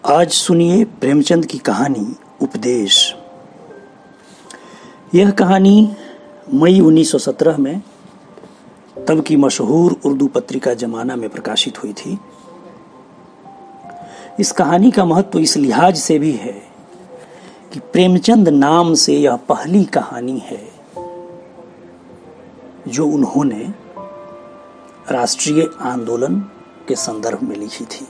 आज सुनिए प्रेमचंद की कहानी उपदेश। यह कहानी मई 1917 में तब की मशहूर उर्दू पत्रिका जमाना में प्रकाशित हुई थी। इस कहानी का महत्व इस लिहाज से भी है कि प्रेमचंद नाम से यह पहली कहानी है जो उन्होंने राष्ट्रीय आंदोलन के संदर्भ में लिखी थी।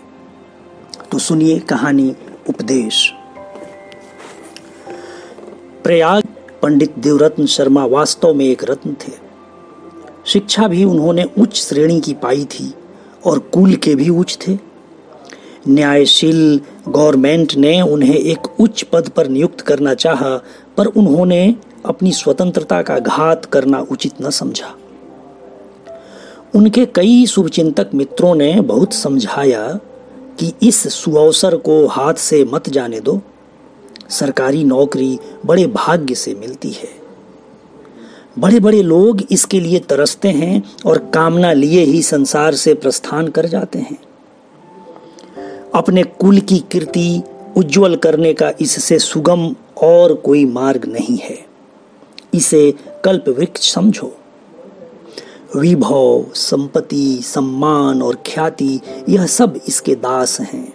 तो सुनिए कहानी उपदेश। प्रयाग पंडित देवरत्न शर्मा वास्तव में एक रत्न थे। शिक्षा भी उन्होंने उच्च श्रेणी की पाई थी और कुल के भी उच्च थे। न्यायशील गवर्नमेंट ने उन्हें एक उच्च पद पर नियुक्त करना चाहा, पर उन्होंने अपनी स्वतंत्रता का घात करना उचित न समझा। उनके कई शुभचिंतक मित्रों ने बहुत समझाया कि इस सुअवसर को हाथ से मत जाने दो। सरकारी नौकरी बड़े भाग्य से मिलती है। बड़े बड़े लोग इसके लिए तरसते हैं और कामना लिए ही संसार से प्रस्थान कर जाते हैं। अपने कुल की कीर्ति उज्जवल करने का इससे सुगम और कोई मार्ग नहीं है। इसे कल्प वृक्ष समझो। विभव, संपत्ति, सम्मान और ख्याति यह सब इसके दास हैं।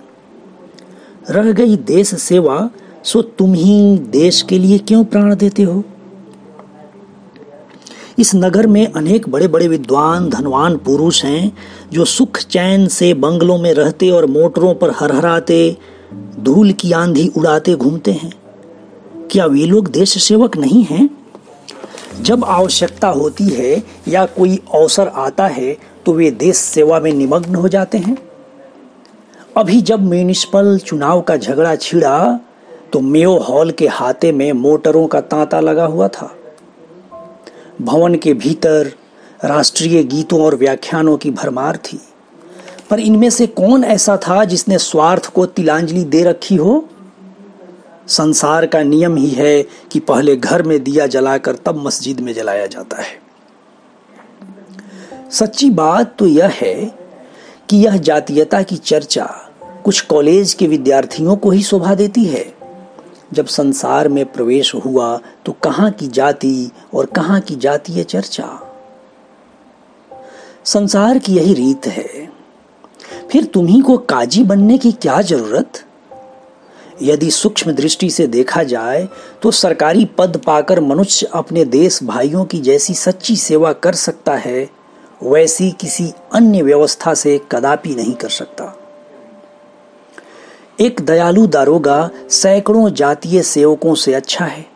रह गई देश सेवा, सो तुम ही देश के लिए क्यों प्राण देते हो? इस नगर में अनेक बड़े बड़े विद्वान धनवान पुरुष हैं जो सुख चैन से बंगलों में रहते और मोटरों पर हरहराते धूल की आंधी उड़ाते घूमते हैं। क्या वे लोग देश सेवक नहीं हैं? जब आवश्यकता होती है या कोई अवसर आता है तो वे देश सेवा में निमग्न हो जाते हैं। अभी जब म्युनिसिपल चुनाव का झगड़ा छिड़ा तो मेयो हॉल के हाथे में मोटरों का तांता लगा हुआ था। भवन के भीतर राष्ट्रीय गीतों और व्याख्यानों की भरमार थी, पर इनमें से कौन ऐसा था जिसने स्वार्थ को तिलांजलि दे रखी हो? संसार का नियम ही है कि पहले घर में दिया जलाकर तब मस्जिद में जलाया जाता है। सच्ची बात तो यह है कि यह जातीयता की चर्चा कुछ कॉलेज के विद्यार्थियों को ही शोभा देती है। जब संसार में प्रवेश हुआ तो कहाँ की जाति और कहाँ की जातीय चर्चा। संसार की यही रीत है। फिर तुम्ही को काजी बनने की क्या जरूरत? यदि सूक्ष्म दृष्टि से देखा जाए तो सरकारी पद पाकर मनुष्य अपने देश भाइयों की जैसी सच्ची सेवा कर सकता है, वैसी किसी अन्य व्यवस्था से कदापि नहीं कर सकता। एक दयालु दारोगा सैकड़ों जातीय सेवकों से अच्छा है।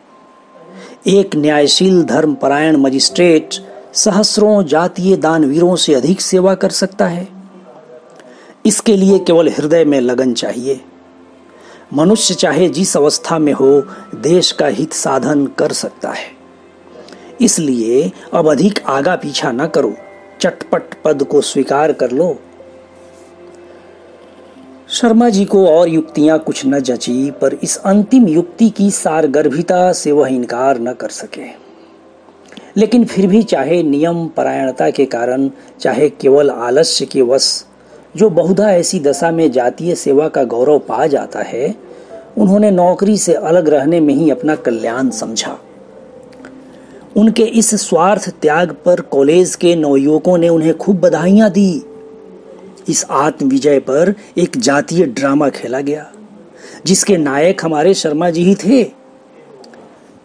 एक न्यायशील धर्मपरायण मजिस्ट्रेट सहस्रों जातीय दानवीरों से अधिक सेवा कर सकता है। इसके लिए केवल हृदय में लगन चाहिए। मनुष्य चाहे जिस अवस्था में हो देश का हित साधन कर सकता है। इसलिए अब अधिक आगा पीछा न करो, चटपट पद को स्वीकार कर लो। शर्मा जी को और युक्तियां कुछ न जची, पर इस अंतिम युक्ति की सारगर्भिता से वह इनकार न कर सके। लेकिन फिर भी चाहे नियम परायणता के कारण, चाहे केवल आलस्य के वश, जो बहुधा ऐसी दशा में जातीय सेवा का गौरव पा जाता है, उन्होंने नौकरी से अलग रहने में ही अपना कल्याण समझा। उनके इस स्वार्थ त्याग पर कॉलेज के नवयुवकों ने उन्हें खूब बधाइयां दी। इस आत्म विजय पर एक जातीय ड्रामा खेला गया जिसके नायक हमारे शर्मा जी ही थे।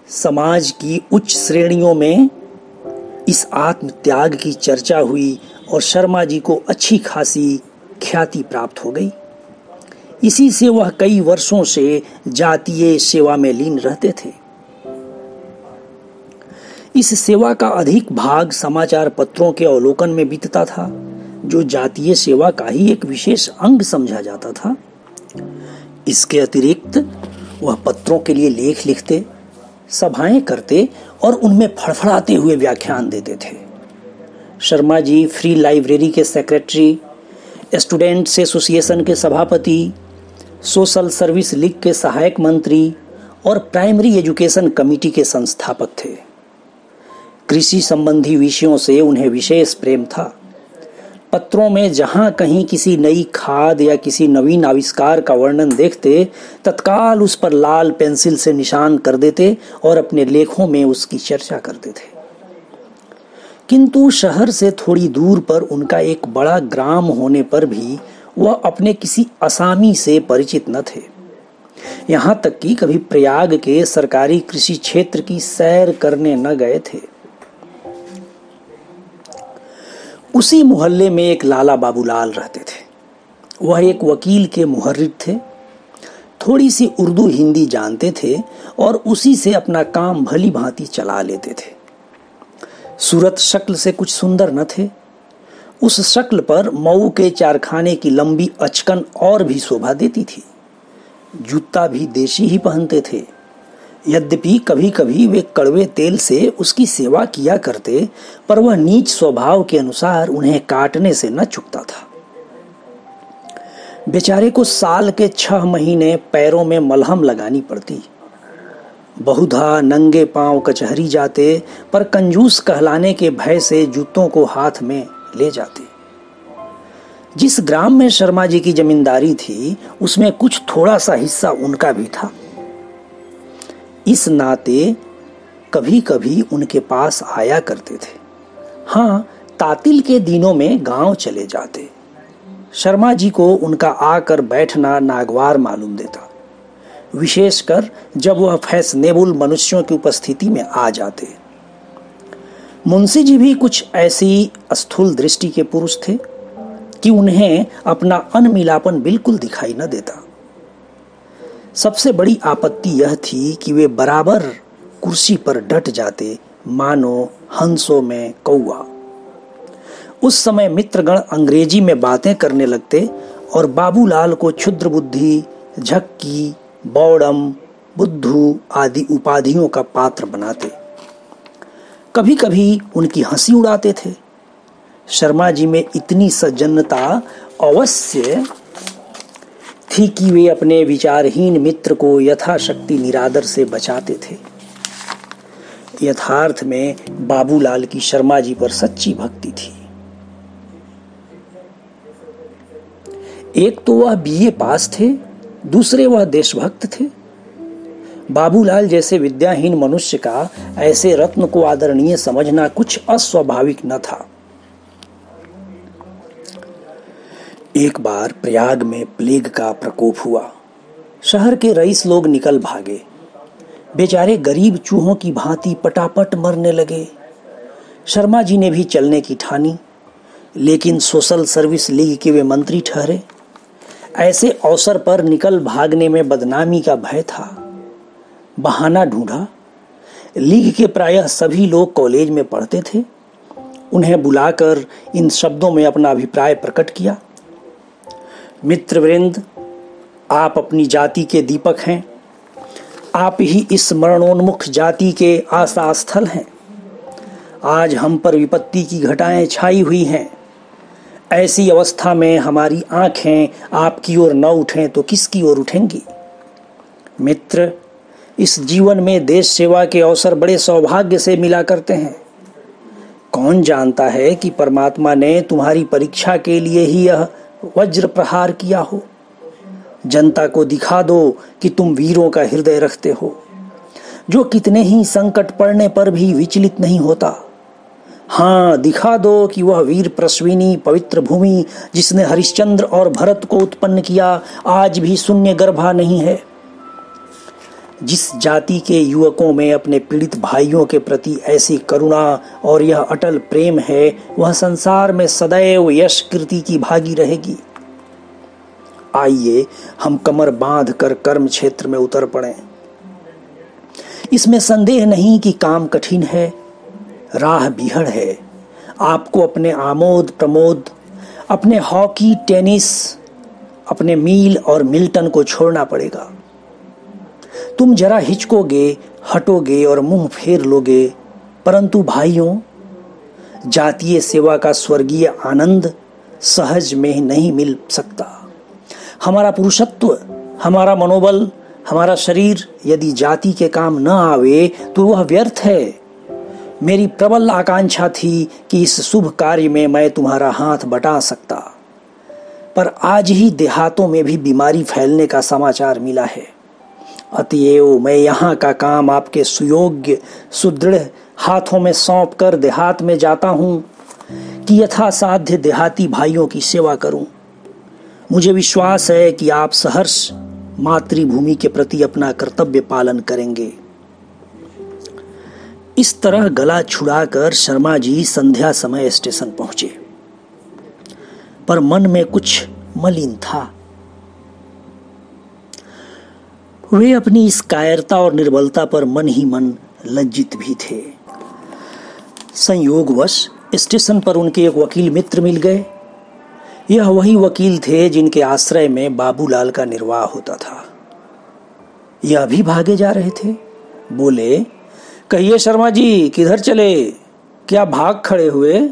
समाज की उच्च श्रेणियों में इस आत्म त्याग की चर्चा हुई और शर्मा जी को अच्छी खासी ख्याति प्राप्त हो गई। इसी से वह कई वर्षों से जातीय सेवा में लीन रहते थे। इस सेवा का अधिक भाग समाचार पत्रों के अवलोकन में बीतता था, जो जातीय सेवा का ही एक विशेष अंग समझा जाता था। इसके अतिरिक्त वह पत्रों के लिए लेख लिखते, सभाएं करते और उनमें फड़फड़ाते हुए व्याख्यान देते थे। शर्मा जी फ्री लाइब्रेरी के सेक्रेटरी, स्टूडेंट्स एसोसिएशन के सभापति, सोशल सर्विस लीग के सहायक मंत्री और प्राइमरी एजुकेशन कमेटी के संस्थापक थे। कृषि संबंधी विषयों से उन्हें विशेष प्रेम था। पत्रों में जहां कहीं किसी नई खाद या किसी नवीन आविष्कार का वर्णन देखते, तत्काल उस पर लाल पेंसिल से निशान कर देते और अपने लेखों में उसकी चर्चा करते थे। किंतु शहर से थोड़ी दूर पर उनका एक बड़ा ग्राम होने पर भी वह अपने किसी असामी से परिचित न थे। यहां तक कि कभी प्रयाग के सरकारी कृषि क्षेत्र की सैर करने न गए थे। उसी मोहल्ले में एक लाला बाबूलाल रहते थे। वह एक वकील के मुहर्रिर थे, थोड़ी सी उर्दू हिंदी जानते थे और उसी से अपना काम भली भांति चला लेते थे। सूरत शक्ल से कुछ सुंदर न थे। उस शक्ल पर मऊ के चारखाने की लंबी अचकन और भी शोभा देती थी। जूता भी देशी ही पहनते थे। यद्यपि कभी कभी वे कड़वे तेल से उसकी सेवा किया करते, पर वह नीच स्वभाव के अनुसार उन्हें काटने से न चूकता था। बेचारे को साल के 6 महीने पैरों में मलहम लगानी पड़ती। बहुधा नंगे पांव कचहरी जाते, पर कंजूस कहलाने के भय से जूतों को हाथ में ले जाते। जिस ग्राम में शर्मा जी की जमींदारी थी, उसमें कुछ थोड़ा सा हिस्सा उनका भी था। इस नाते कभी कभी उनके पास आया करते थे। हाँ, तातिल के दिनों में गांव चले जाते। शर्मा जी को उनका आकर बैठना नागवार मालूम देता, विशेषकर जब वह फैशनेबल मनुष्यों की उपस्थिति में आ जाते। मुंशी जी भी कुछ ऐसी स्थूल दृष्टि के पुरुष थे कि उन्हें अपना अनमिलापन बिल्कुल दिखाई न देता। सबसे बड़ी आपत्ति यह थी कि वे बराबर कुर्सी पर डट जाते, मानो हंसों में कौवा। उस समय मित्रगण अंग्रेजी में बातें करने लगते और बाबूलाल को क्षुद्र बुद्धि, झक्की, बौड़म, बुद्धू आदि उपाधियों का पात्र बनाते। कभी कभी उनकी हंसी उड़ाते थे। शर्मा जी में इतनी सज्जनता अवश्य थी कि वे अपने विचारहीन मित्र को यथाशक्ति निरादर से बचाते थे। यथार्थ में बाबूलाल की शर्मा जी पर सच्ची भक्ति थी। एक तो वह बीए पास थे, दूसरे वह देशभक्त थे। बाबूलाल जैसे विद्याहीन मनुष्य का ऐसे रत्न को आदरणीय समझना कुछ अस्वाभाविक न था। एक बार प्रयाग में प्लेग का प्रकोप हुआ। शहर के रईस लोग निकल भागे। बेचारे गरीब चूहों की भांति पटापट मरने लगे। शर्मा जी ने भी चलने की ठानी, लेकिन सोशल सर्विस लीग के वे मंत्री ठहरे। ऐसे अवसर पर निकल भागने में बदनामी का भय था। बहाना ढूंढा। लीग के प्रायः सभी लोग कॉलेज में पढ़ते थे। उन्हें बुलाकर इन शब्दों में अपना अभिप्राय प्रकट किया। मित्रवृंद, आप अपनी जाति के दीपक हैं। आप ही इस मरणोन्मुख जाति के आशा स्थल हैं। आज हम पर विपत्ति की घटाएं छाई हुई हैं। ऐसी अवस्था में हमारी आंखें आपकी ओर न उठें तो किसकी ओर उठेंगी? मित्र, इस जीवन में देश सेवा के अवसर बड़े सौभाग्य से मिला करते हैं। कौन जानता है कि परमात्मा ने तुम्हारी परीक्षा के लिए ही यह वज्र प्रहार किया हो। जनता को दिखा दो कि तुम वीरों का हृदय रखते हो, जो कितने ही संकट पड़ने पर भी विचलित नहीं होता। हाँ, दिखा दो कि वह वीर प्रश्विनी पवित्र भूमि जिसने हरिश्चंद्र और भरत को उत्पन्न किया, आज भी शून्य गर्भा नहीं है। जिस जाति के युवकों में अपने पीड़ित भाइयों के प्रति ऐसी करुणा और यह अटल प्रेम है, वह संसार में सदैव यश कीर्ति की भागी रहेगी। आइए हम कमर बांध कर कर्म क्षेत्र में उतर पड़ें। इसमें संदेह नहीं कि काम कठिन है, राह बीहड़ है। आपको अपने आमोद प्रमोद, अपने हॉकी, टेनिस, अपने मील और मिल्टन को छोड़ना पड़ेगा। तुम जरा हिचकोगे, हटोगे और मुंह फेर लोगे, परंतु भाइयों, जातीय सेवा का स्वर्गीय आनंद सहज में नहीं मिल सकता। हमारा पुरुषत्व, हमारा मनोबल, हमारा शरीर यदि जाति के काम न आवे तो वह व्यर्थ है। मेरी प्रबल आकांक्षा थी कि इस शुभ कार्य में मैं तुम्हारा हाथ बटा सकता, पर आज ही देहातों में भी बीमारी फैलने का समाचार मिला है। अतएव मैं यहाँ का काम आपके सुयोग्य सुदृढ़ हाथों में सौंप कर देहात में जाता हूँ कि यथासाध्य देहाती भाइयों की सेवा करूं। मुझे विश्वास है कि आप सहर्ष मातृभूमि के प्रति अपना कर्तव्य पालन करेंगे। इस तरह गला छुड़ाकर शर्मा जी संध्या समय स्टेशन पहुंचे, पर मन में कुछ मलिन था। वे अपनी इस कायरता और निर्बलता पर मन ही मन लज्जित भी थे। संयोगवश स्टेशन पर उनके एक वकील मित्र मिल गए। यह वही वकील थे जिनके आश्रय में बाबूलाल का निर्वाह होता था। यह भी भागे जा रहे थे। बोले, कहिए शर्मा जी, किधर चले? क्या भाग खड़े हुए?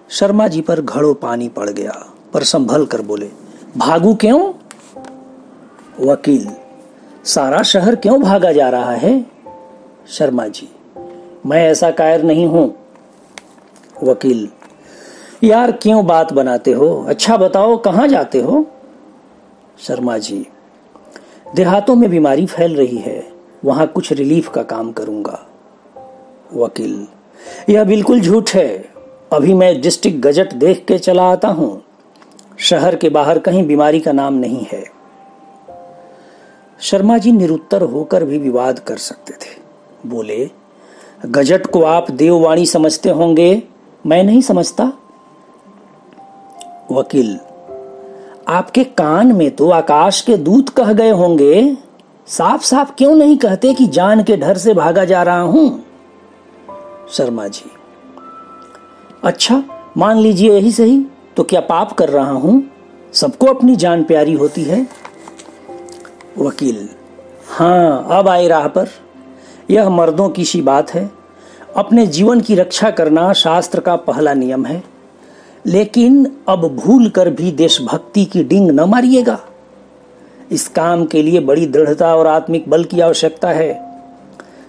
शर्मा जी पर घड़ों पानी पड़ गया, पर संभल कर बोले, भागू क्यों? वकील, सारा शहर क्यों भागा जा रहा है? शर्मा जी, मैं ऐसा कायर नहीं हूं। वकील, यार क्यों बात बनाते हो? अच्छा बताओ, कहां जाते हो? शर्मा जी, देहातों में बीमारी फैल रही है, वहां कुछ रिलीफ का काम करूंगा। वकील, यह बिल्कुल झूठ है। अभी मैं डिस्ट्रिक्ट गजट देख के चला आता हूं। शहर के बाहर कहीं बीमारी का नाम नहीं है। शर्मा जी निरुत्तर होकर भी विवाद कर सकते थे। बोले, गजट को आप देववाणी समझते होंगे, मैं नहीं समझता। वकील, आपके कान में तो आकाश के दूत कह गए होंगे, साफ साफ क्यों नहीं कहते कि जान के डर से भागा जा रहा हूं? शर्मा जी, अच्छा मान लीजिए यही सही, तो क्या पाप कर रहा हूं? सबको अपनी जान प्यारी होती है। वकील, हाँ अब आई राह पर। यह मर्दों की सी बात है। अपने जीवन की रक्षा करना शास्त्र का पहला नियम है। लेकिन अब भूल कर भी देशभक्ति की डिंग न मारिएगा। इस काम के लिए बड़ी दृढ़ता और आत्मिक बल की आवश्यकता है।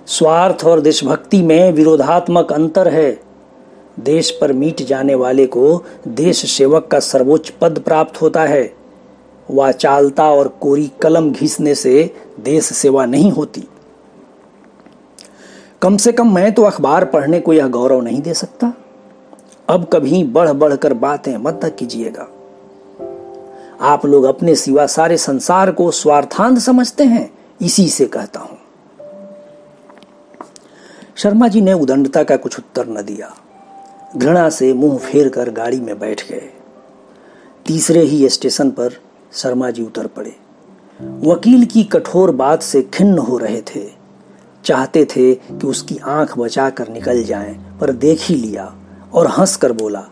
स्वार्थ और देशभक्ति में विरोधात्मक अंतर है। देश पर मिट जाने वाले को देश सेवक का सर्वोच्च पद प्राप्त होता है। वाचालता और कोरी कलम घिसने से देश सेवा नहीं होती। कम से कम मैं तो अखबार पढ़ने को यह गौरव नहीं दे सकता। अब कभी बढ़ बढ़कर बातें मत कीजिएगा। आप लोग अपने सिवा सारे संसार को स्वार्थांत समझते हैं, इसी से कहता हूं। शर्मा जी ने उदंडता का कुछ उत्तर न दिया। घृणा से मुंह फेर कर गाड़ी में बैठ गए। तीसरे ही स्टेशन पर शर्मा जी उतर पड़े। वकील की कठोर बात से खिन्न हो रहे थे। चाहते थे कि उसकी आंख बचाकर निकल जाएं, पर देख ही लिया और हंसकर बोला,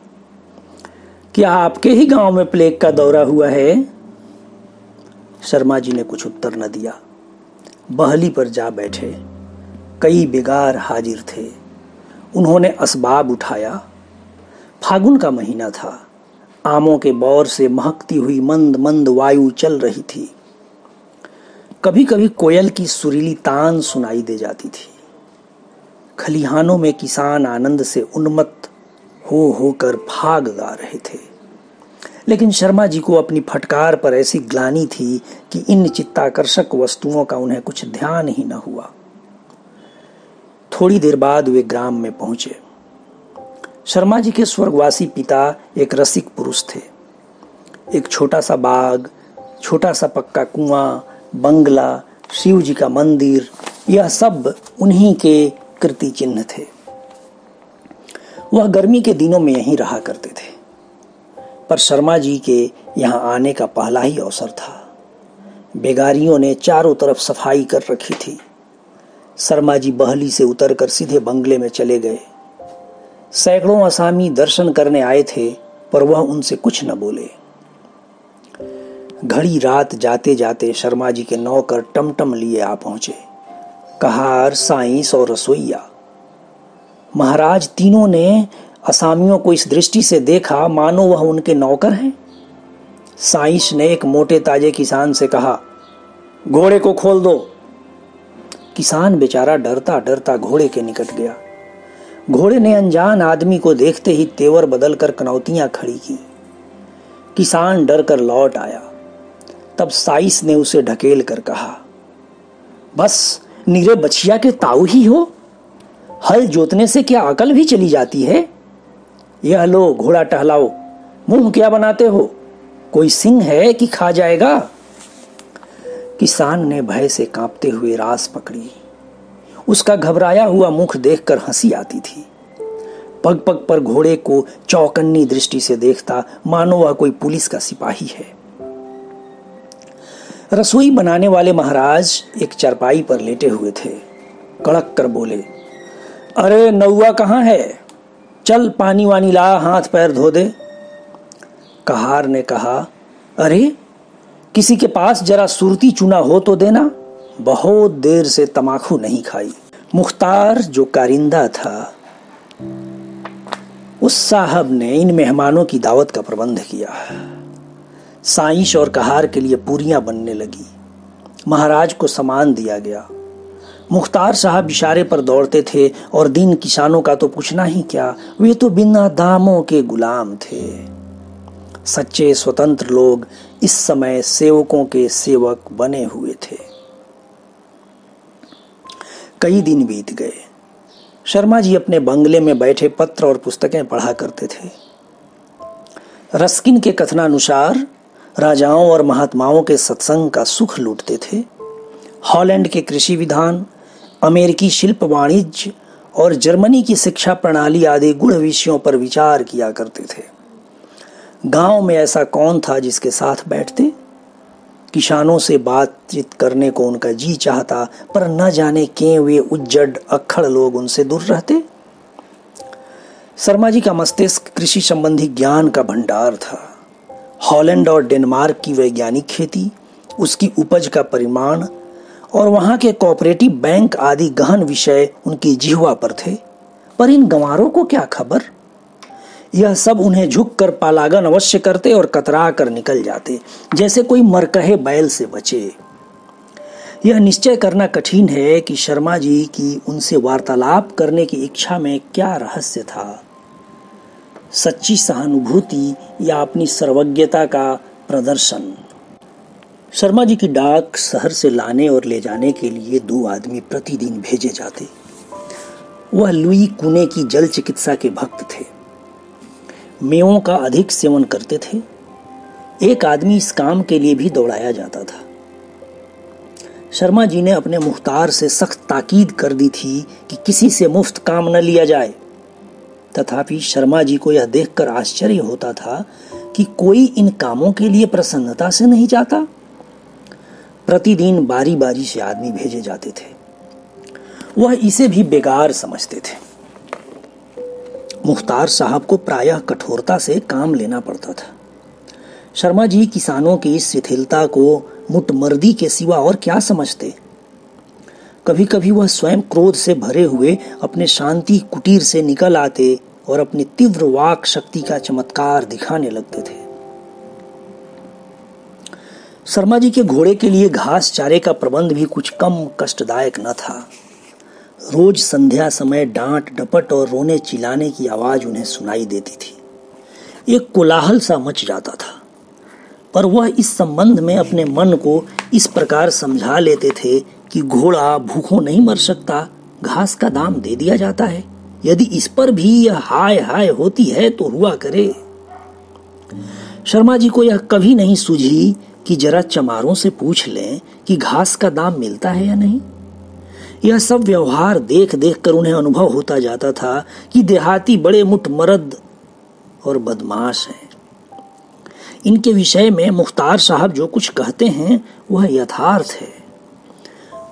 क्या आपके ही गांव में प्लेग का दौरा हुआ है? शर्मा जी ने कुछ उत्तर न दिया। बहली पर जा बैठे। कई बिगार हाजिर थे। उन्होंने असबाब उठाया। फागुन का महीना था। आमों के बौर से महकती हुई मंद मंद वायु चल रही थी। कभी कभी कोयल की सुरीली तान सुनाई दे जाती थी। खलिहानों में किसान आनंद से उन्मत्त होकर फाग गा रहे थे। लेकिन शर्मा जी को अपनी फटकार पर ऐसी ग्लानि थी कि इन चित्ताकर्षक वस्तुओं का उन्हें कुछ ध्यान ही न हुआ। थोड़ी देर बाद वे ग्राम में पहुंचे। शर्मा जी के स्वर्गवासी पिता एक रसिक पुरुष थे। एक छोटा सा बाग, छोटा सा पक्का कुआं, बंगला, शिव जी का मंदिर, यह सब उन्हीं के कृति चिन्ह थे। वह गर्मी के दिनों में यहीं रहा करते थे, पर शर्मा जी के यहाँ आने का पहला ही अवसर था। बेगारियों ने चारों तरफ सफाई कर रखी थी। शर्मा जी बहली से उतरकर सीधे बंगले में चले गए। सैकड़ों असामी दर्शन करने आए थे, पर वह उनसे कुछ न बोले। घड़ी रात जाते जाते शर्मा जी के नौकर टमटम लिए आ पहुंचे। कहार, साइंस और रसोईया। महाराज तीनों ने असामियों को इस दृष्टि से देखा मानो वह उनके नौकर हैं। साइंस ने एक मोटे ताजे किसान से कहा, घोड़े को खोल दो। किसान बेचारा डरता डरता घोड़े के निकट गया। घोड़े ने अनजान आदमी को देखते ही तेवर बदलकर कनौतियां खड़ी की। किसान डर कर लौट आया। तब साइस ने उसे ढकेल कर कहा, बस नीरे बछिया के ताऊ ही हो, हल जोतने से क्या अकल भी चली जाती है? यह लो घोड़ा टहलाओ, मुंह क्या बनाते हो? कोई सिंह है कि खा जाएगा? किसान ने भय से कांपते हुए रास पकड़ी। उसका घबराया हुआ मुख देखकर हंसी आती थी। पग पग पर घोड़े को चौकन्नी दृष्टि से देखता, मानो वह कोई पुलिस का सिपाही है। रसोई बनाने वाले महाराज एक चारपाई पर लेटे हुए थे। कड़क कर बोले, अरे नौआ कहाँ है? चल पानी वानी ला, हाथ पैर धो दे। कहार ने कहा, अरे किसी के पास जरा सुरती चूना हो तो देना, बहुत देर से तमाकू नहीं खाई। मुख्तार जो कारिंदा था, उस साहब ने इन मेहमानों की दावत का प्रबंध किया। साइश और कहार के लिए पूरियां बनने लगी। महाराज को सामान दिया गया। मुख्तार साहब इशारे पर दौड़ते थे और दीन किसानों का तो पूछना ही क्या, वे तो बिना दामों के गुलाम थे। सच्चे स्वतंत्र लोग इस समय सेवकों के सेवक बने हुए थे। कई दिन बीत गए। शर्मा जी अपने बंगले में बैठे पत्र और पुस्तकें पढ़ा करते थे। रस्किन के कथनानुसार राजाओं और महात्माओं के सत्संग का सुख लूटते थे। हॉलैंड के कृषि विधान, अमेरिकी शिल्प वाणिज्य और जर्मनी की शिक्षा प्रणाली आदि गुण विषयों पर विचार किया करते थे। गांव में ऐसा कौन था जिसके साथ बैठते? किसानों से बातचीत करने को उनका जी चाहता, पर न जाने क्यों वे उज्जड अक्खड़ लोग उनसे दूर रहते। शर्मा जी का मस्तिष्क कृषि संबंधी ज्ञान का भंडार था। हॉलैंड और डेनमार्क की वैज्ञानिक खेती, उसकी उपज का परिमाण और वहां के कोऑपरेटिव बैंक आदि गहन विषय उनकी जिह्वा पर थे। पर इन गंवारों को क्या खबर? यह सब उन्हें झुककर पालागन अवश्य करते और कतरा कर निकल जाते, जैसे कोई मरकहे बैल से बचे। यह निश्चय करना कठिन है कि शर्मा जी की उनसे वार्तालाप करने की इच्छा में क्या रहस्य था। सच्ची सहानुभूति या अपनी सर्वज्ञता का प्रदर्शन। शर्मा जी की डाक शहर से लाने और ले जाने के लिए 2 आदमी प्रतिदिन भेजे जाते। वह लुई कुने की जल चिकित्सा के भक्त थे। मेवों का अधिक सेवन करते थे। एक आदमी इस काम के लिए भी दौड़ाया जाता था। शर्मा जी ने अपने मुख्तार से सख्त ताकीद कर दी थी कि किसी से मुफ्त काम न लिया जाए। तथापि शर्मा जी को यह देखकर आश्चर्य होता था कि कोई इन कामों के लिए प्रसन्नता से नहीं जाता। प्रतिदिन बारी बारी से आदमी भेजे जाते थे। वह इसे भी बेकार समझते थे। मुख्तार साहब को प्रायः कठोरता से काम लेना पड़ता था। शर्मा जी किसानों की इस शिथिलता को मुटमर्दी के सिवा और क्या समझते। कभी कभी वह स्वयं क्रोध से भरे हुए अपने शांति कुटीर से निकल आते और अपनी तीव्र वाक शक्ति का चमत्कार दिखाने लगते थे। शर्मा जी के घोड़े के लिए घास चारे का प्रबंध भी कुछ कम कष्टदायक न था। रोज संध्या समय डांट डपट और रोने चिल्लाने की आवाज उन्हें सुनाई देती थी। एक कोलाहल सा मच जाता था, पर वह इस संबंध में अपने मन को इस प्रकार समझा लेते थे कि घोड़ा भूखों नहीं मर सकता, घास का दाम दे दिया जाता है। यदि इस पर भी यह हाय हाय होती है तो हुआ करे। शर्मा जी को यह कभी नहीं सूझी कि जरा चमारों से पूछ लें कि घास का दाम मिलता है या नहीं। यह सब व्यवहार देख देख कर उन्हें अनुभव होता जाता था कि देहाती बड़े मुटमरद और बदमाश हैं। इनके विषय में मुख्तार साहब जो कुछ कहते हैं वह यथार्थ है।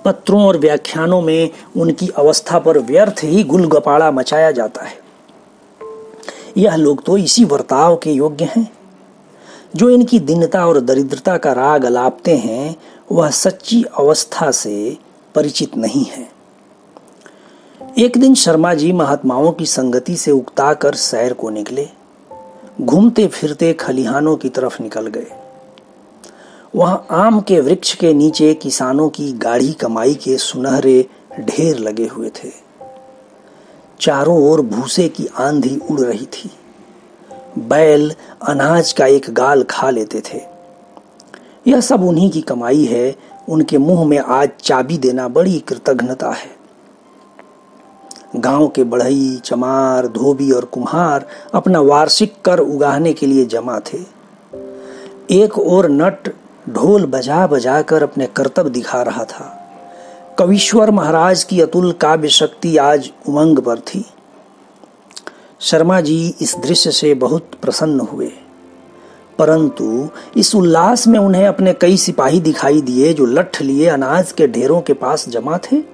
पत्रों और व्याख्यानों में उनकी अवस्था पर व्यर्थ ही गुलगपाड़ा मचाया जाता है। यह लोग तो इसी वर्ताव के योग्य हैं। जो इनकी दीनता और दरिद्रता का राग अलापते हैं वह सच्ची अवस्था से परिचित नहीं है। एक दिन शर्मा जी महात्माओं की संगति से उकता कर सैर को निकले। घूमते फिरते खलिहानों की तरफ निकल गए। वहां आम के वृक्ष के नीचे किसानों की गाढ़ी कमाई के सुनहरे ढेर लगे हुए थे। चारों ओर भूसे की आंधी उड़ रही थी। बैल अनाज का एक गाल खा लेते थे। यह सब उन्हीं की कमाई है। उनके मुंह में आज चाबी देना बड़ी कृतज्ञता है। गांव के बढ़ई, चमार, धोबी और कुम्हार अपना वार्षिक कर उगाहने के लिए जमा थे। एक और नट ढोल बजा बजा कर अपने करतब दिखा रहा था। कवीश्वर महाराज की अतुल काव्य शक्ति आज उमंग पर थी। शर्मा जी इस दृश्य से बहुत प्रसन्न हुए, परंतु इस उल्लास में उन्हें अपने कई सिपाही दिखाई दिए जो लठ लिए अनाज के ढेरों के पास जमा थे।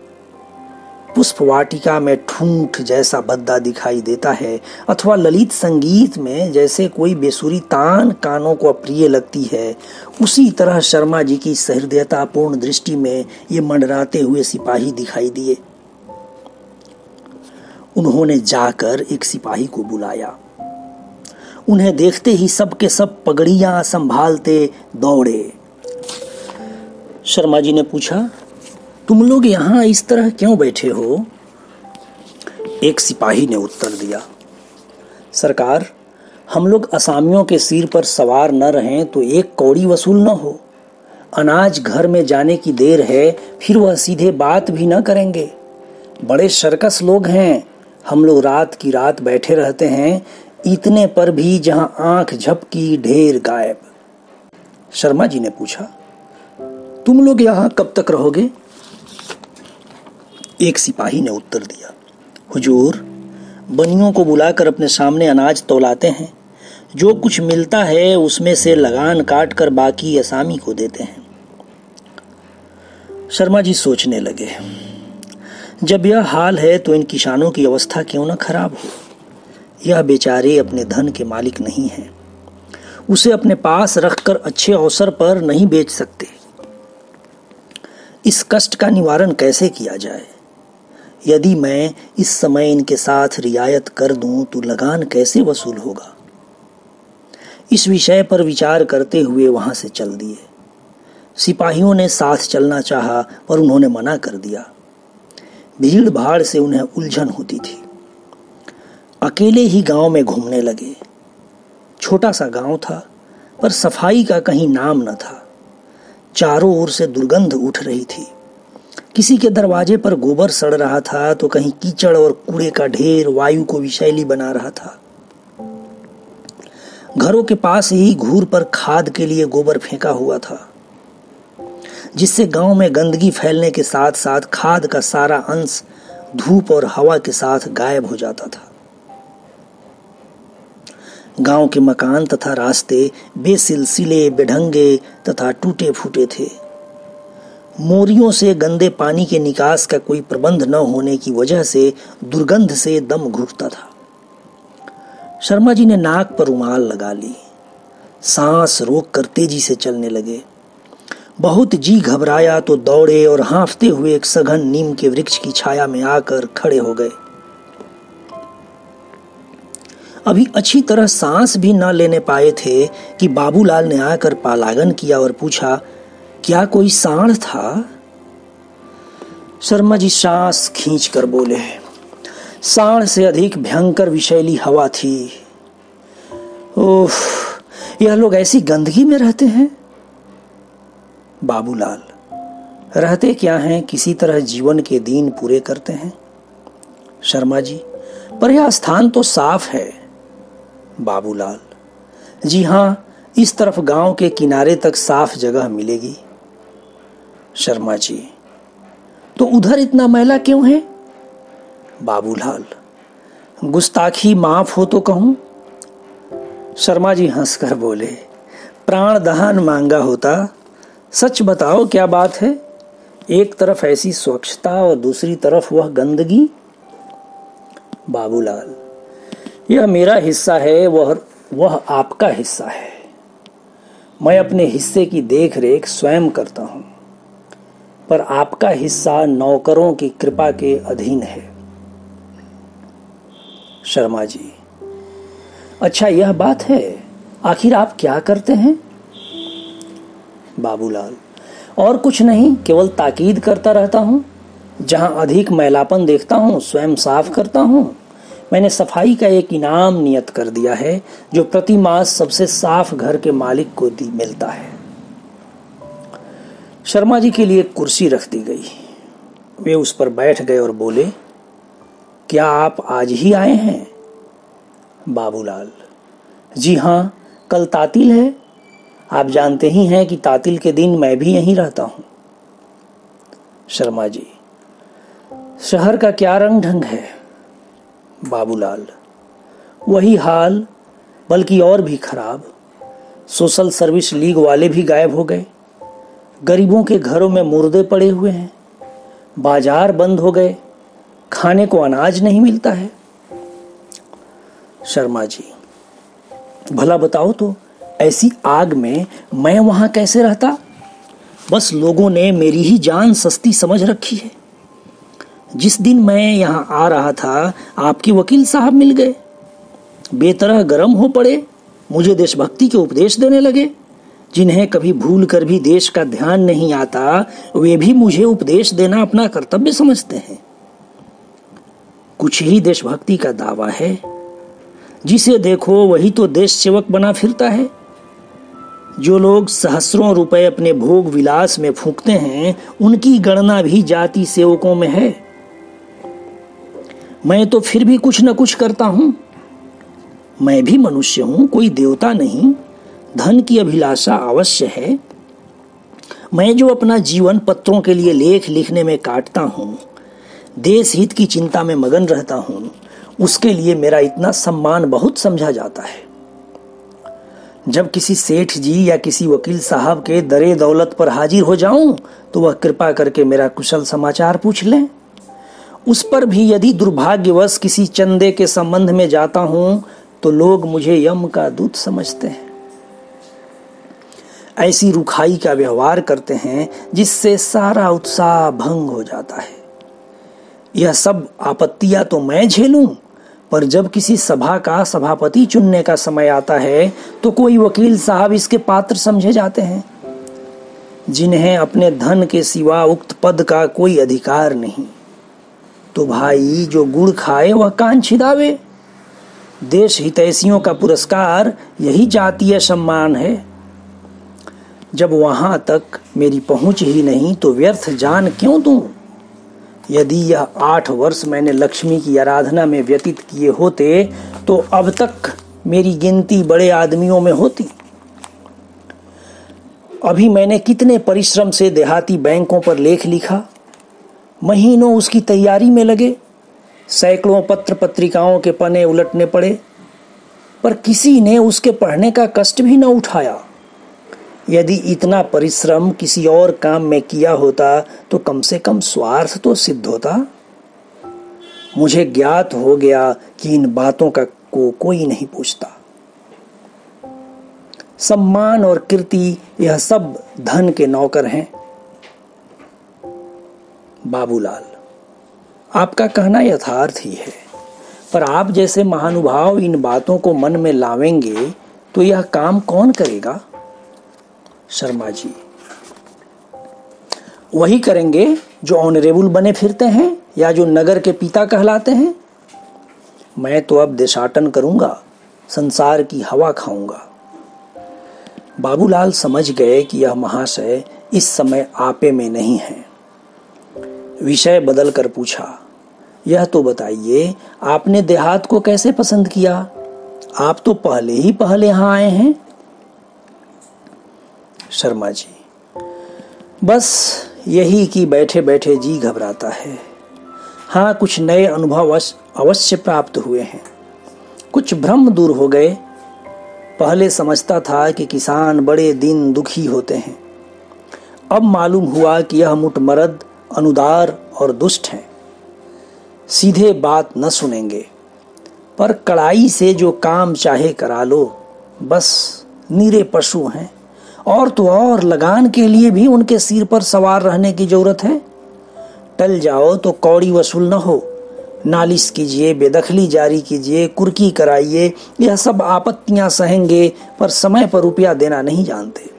पुष्प वाटिका में ठूंठ जैसा भद्दा दिखाई देता है, अथवा ललित संगीत में जैसे कोई बेसुरी तान कानों को अप्रिय लगती है, उसी तरह शर्मा जी की सहृदयतापूर्ण दृष्टि में ये मंडराते हुए सिपाही दिखाई दिए। उन्होंने जाकर एक सिपाही को बुलाया। उन्हें देखते ही सबके सब पगड़ियां संभालते दौड़े। शर्मा जी ने पूछा, तुम लोग यहां इस तरह क्यों बैठे हो? एक सिपाही ने उत्तर दिया, सरकार, हम लोग असामियों के सिर पर सवार न रहें तो एक कौड़ी वसूल न हो। अनाज घर में जाने की देर है, फिर वह सीधे बात भी न करेंगे। बड़े शर्कस लोग हैं। हम लोग रात की रात बैठे रहते हैं, इतने पर भी जहां आंख झपकी ढेर गायब। शर्मा जी ने पूछा, तुम लोग यहां कब तक रहोगे? एक सिपाही ने उत्तर दिया, हुजूर, बनियों को बुलाकर अपने सामने अनाज तौलाते हैं। जो कुछ मिलता है उसमें से लगान काट कर बाकी असामी को देते हैं। शर्मा जी सोचने लगे, जब यह हाल है तो इन किसानों की अवस्था क्यों न खराब हो। यह बेचारे अपने धन के मालिक नहीं हैं, उसे अपने पास रखकर अच्छे अवसर पर नहीं बेच सकते। इस कष्ट का निवारण कैसे किया जाए? यदि मैं इस समय इनके साथ रियायत कर दूं तो लगान कैसे वसूल होगा? इस विषय पर विचार करते हुए वहां से चल दिए। सिपाहियों ने साथ चलना चाहा पर उन्होंने मना कर दिया। भीड़ भाड़ से उन्हें उलझन होती थी। अकेले ही गांव में घूमने लगे। छोटा सा गांव था, पर सफाई का कहीं नाम न था। चारों ओर से दुर्गंध उठ रही थी। किसी के दरवाजे पर गोबर सड़ रहा था तो कहीं कीचड़ और कूड़े का ढेर वायु को विषैली बना रहा था। घरों के पास ही घूर पर खाद के लिए गोबर फेंका हुआ था, जिससे गांव में गंदगी फैलने के साथ साथ खाद का सारा अंश धूप और हवा के साथ गायब हो जाता था। गांव के मकान तथा रास्ते बेसिलसिले, बेढंगे तथा टूटे फूटे थे। मोरियों से गंदे पानी के निकास का कोई प्रबंध न होने की वजह से दुर्गंध से दम घुटता था। शर्मा जी ने नाक पर रुमाल लगा ली। सांस रोककर तेजी से चलने लगे। बहुत जी घबराया तो दौड़े और हाँफते हुए एक सघन नीम के वृक्ष की छाया में आकर खड़े हो गए। अभी अच्छी तरह सांस भी न लेने पाए थे कि बाबूलाल ने आकर पालागन किया और पूछा, क्या कोई सांड था? शर्मा जी सांस खींचकर बोले, सांड से अधिक भयंकर विषैली हवा थी। ओह, यह लोग ऐसी गंदगी में रहते हैं। बाबूलाल, रहते क्या हैं, किसी तरह जीवन के दिन पूरे करते हैं। शर्मा जी, पर यह स्थान तो साफ है। बाबूलाल, जी हां, इस तरफ गांव के किनारे तक साफ जगह मिलेगी। शर्मा जी, तो उधर इतना मैला क्यों है? बाबूलाल, गुस्ताखी माफ हो तो कहूं। शर्मा जी हंसकर बोले, प्राण दहन मांगा होता। सच बताओ क्या बात है? एक तरफ ऐसी स्वच्छता और दूसरी तरफ वह गंदगी। बाबूलाल, यह मेरा हिस्सा है, वह आपका हिस्सा है। मैं अपने हिस्से की देखरेख स्वयं करता हूं, पर आपका हिस्सा नौकरों की कृपा के अधीन है। शर्मा जी, अच्छा यह बात है, आखिर आप क्या करते हैं? बाबूलाल, और कुछ नहीं, केवल ताकीद करता रहता हूं। जहाँ अधिक मैलापन देखता हूँ स्वयं साफ करता हूँ। मैंने सफाई का एक इनाम नियत कर दिया है जो प्रति मास सबसे साफ घर के मालिक को मिलता है। शर्मा जी के लिए एक कुर्सी रख दी गई। वे उस पर बैठ गए और बोले, क्या आप आज ही आए हैं? बाबूलाल, जी हाँ, कल तातील है। आप जानते ही हैं कि तातील के दिन मैं भी यहीं रहता हूं। शर्मा जी, शहर का क्या रंग ढंग है? बाबूलाल, वही हाल, बल्कि और भी खराब। सोशल सर्विस लीग वाले भी गायब हो गए। गरीबों के घरों में मुर्दे पड़े हुए हैं। बाजार बंद हो गए। खाने को अनाज नहीं मिलता है। शर्मा जी, भला बताओ तो ऐसी आग में मैं वहां कैसे रहता? बस लोगों ने मेरी ही जान सस्ती समझ रखी है। जिस दिन मैं यहां आ रहा था आपके वकील साहब मिल गए। बेतरह गर्म हो पड़े। मुझे देशभक्ति के उपदेश देने लगे। जिन्हें कभी भूल कर भी देश का ध्यान नहीं आता वे भी मुझे उपदेश देना अपना कर्तव्य समझते हैं। कुछ ही देशभक्ति का दावा है। जिसे देखो वही तो देश सेवक बना फिरता है। जो लोग सहस्रों रुपए अपने भोग विलास में फूंकते हैं उनकी गणना भी जाति सेवकों में है। मैं तो फिर भी कुछ न कुछ करता हूं। मैं भी मनुष्य हूं, कोई देवता नहीं। धन की अभिलाषा अवश्य है। मैं जो अपना जीवन पत्रों के लिए लेख लिखने में काटता हूं, देश हित की चिंता में मगन रहता हूं, उसके लिए मेरा इतना सम्मान बहुत समझा जाता है। जब किसी सेठ जी या किसी वकील साहब के दरे दौलत पर हाजिर हो जाऊं तो वह कृपा करके मेरा कुशल समाचार पूछ लें। उस पर भी यदि दुर्भाग्यवश किसी चंदे के संबंध में जाता हूं तो लोग मुझे यम का दूत समझते हैं। ऐसी रुखाई का व्यवहार करते हैं जिससे सारा उत्साह भंग हो जाता है। यह सब आपत्तियां तो मैं झेलूं, पर जब किसी सभा का सभापति चुनने का समय आता है तो कोई वकील साहब इसके पात्र समझे जाते हैं, जिन्हें अपने धन के सिवा उक्त पद का कोई अधिकार नहीं। तो भाई, जो गुड़ खाए वह कान छिदावे। देश हितैषियों का पुरस्कार यही जातीय सम्मान है। जब वहां तक मेरी पहुंच ही नहीं तो व्यर्थ जान क्यों दूं? यदि यह 8 वर्ष मैंने लक्ष्मी की आराधना में व्यतीत किए होते तो अब तक मेरी गिनती बड़े आदमियों में होती। अभी मैंने कितने परिश्रम से देहाती बैंकों पर लेख लिखा। महीनों उसकी तैयारी में लगे। सैकड़ों पत्र पत्रिकाओं के पन्ने उलटने पड़े, पर किसी ने उसके पढ़ने का कष्ट भी न उठाया। यदि इतना परिश्रम किसी और काम में किया होता तो कम से कम स्वार्थ तो सिद्ध होता। मुझे ज्ञात हो गया कि इन बातों का कोई नहीं पूछता। सम्मान और कीर्ति यह सब धन के नौकर हैं। बाबूलाल, आपका कहना यथार्थ ही है, पर आप जैसे महानुभाव इन बातों को मन में लावेंगे तो यह काम कौन करेगा? शर्मा जी, वही करेंगे जो ऑनरेबल बने फिरते हैं या जो नगर के पिता कहलाते हैं। मैं तो अब देशाटन करूंगा, संसार की हवा खाऊंगा। बाबूलाल समझ गए कि यह महाशय इस समय आपे में नहीं है। विषय बदल कर पूछा, यह तो बताइए आपने देहात को कैसे पसंद किया? आप तो पहले यहां आए हैं। शर्मा जी, बस यही कि बैठे बैठे जी घबराता है। हाँ, कुछ नए अनुभव अवश्य प्राप्त हुए हैं। कुछ भ्रम दूर हो गए। पहले समझता था कि किसान बड़े दिन दुखी होते हैं। अब मालूम हुआ कि यह मुटमरद, अनुदार और दुष्ट हैं। सीधे बात न सुनेंगे, पर कड़ाई से जो काम चाहे करा लो। बस नीरे पशु हैं, और तो और लगान के लिए भी उनके सिर पर सवार रहने की जरूरत है। टल जाओ तो कौड़ी वसूल न हो। नालिश कीजिए, बेदखली जारी कीजिए, कुर्की कराइए, यह सब आपत्तियां सहेंगे, पर समय पर रुपया देना नहीं जानते।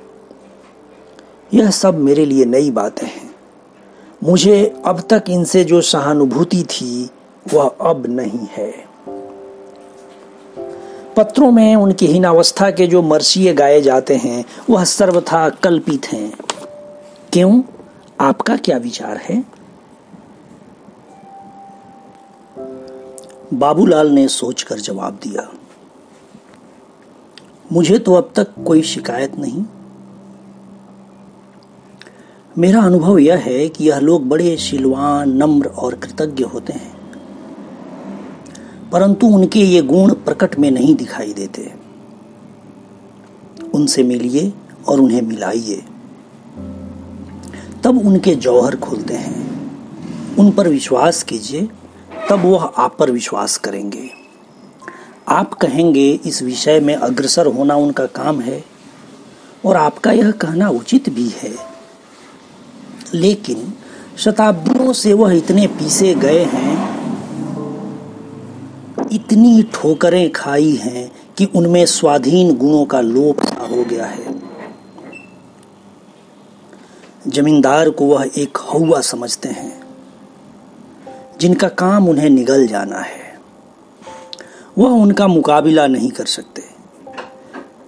यह सब मेरे लिए नई बातें हैं। मुझे अब तक इनसे जो सहानुभूति थी वह अब नहीं है। पत्रों में उनकी हीनावस्था के जो मर्सिये गाए जाते हैं वह सर्वथा कल्पित हैं। क्यों? आपका क्या विचार है? बाबूलाल ने सोचकर जवाब दिया, मुझे तो अब तक कोई शिकायत नहीं। मेरा अनुभव यह है कि यह लोग बड़े शीलवान, नम्र और कृतज्ञ होते हैं, परंतु उनके ये गुण प्रकट में नहीं दिखाई देते। उनसे मिलिए और उन्हें मिलाइए, तब उनके जौहर खुलते हैं। उन पर विश्वास कीजिए, तब वह आप पर विश्वास करेंगे। आप कहेंगे इस विषय में अग्रसर होना उनका काम है, और आपका यह कहना उचित भी है, लेकिन शताब्दियों से वह इतने पीसे गए हैं, इतनी ठोकरें खाई हैं कि उनमें स्वाधीन गुणों का लोप सा हो गया है। जमींदार को वह एक हौवा समझते हैं जिनका काम उन्हें निगल जाना है। वह उनका मुकाबिला नहीं कर सकते,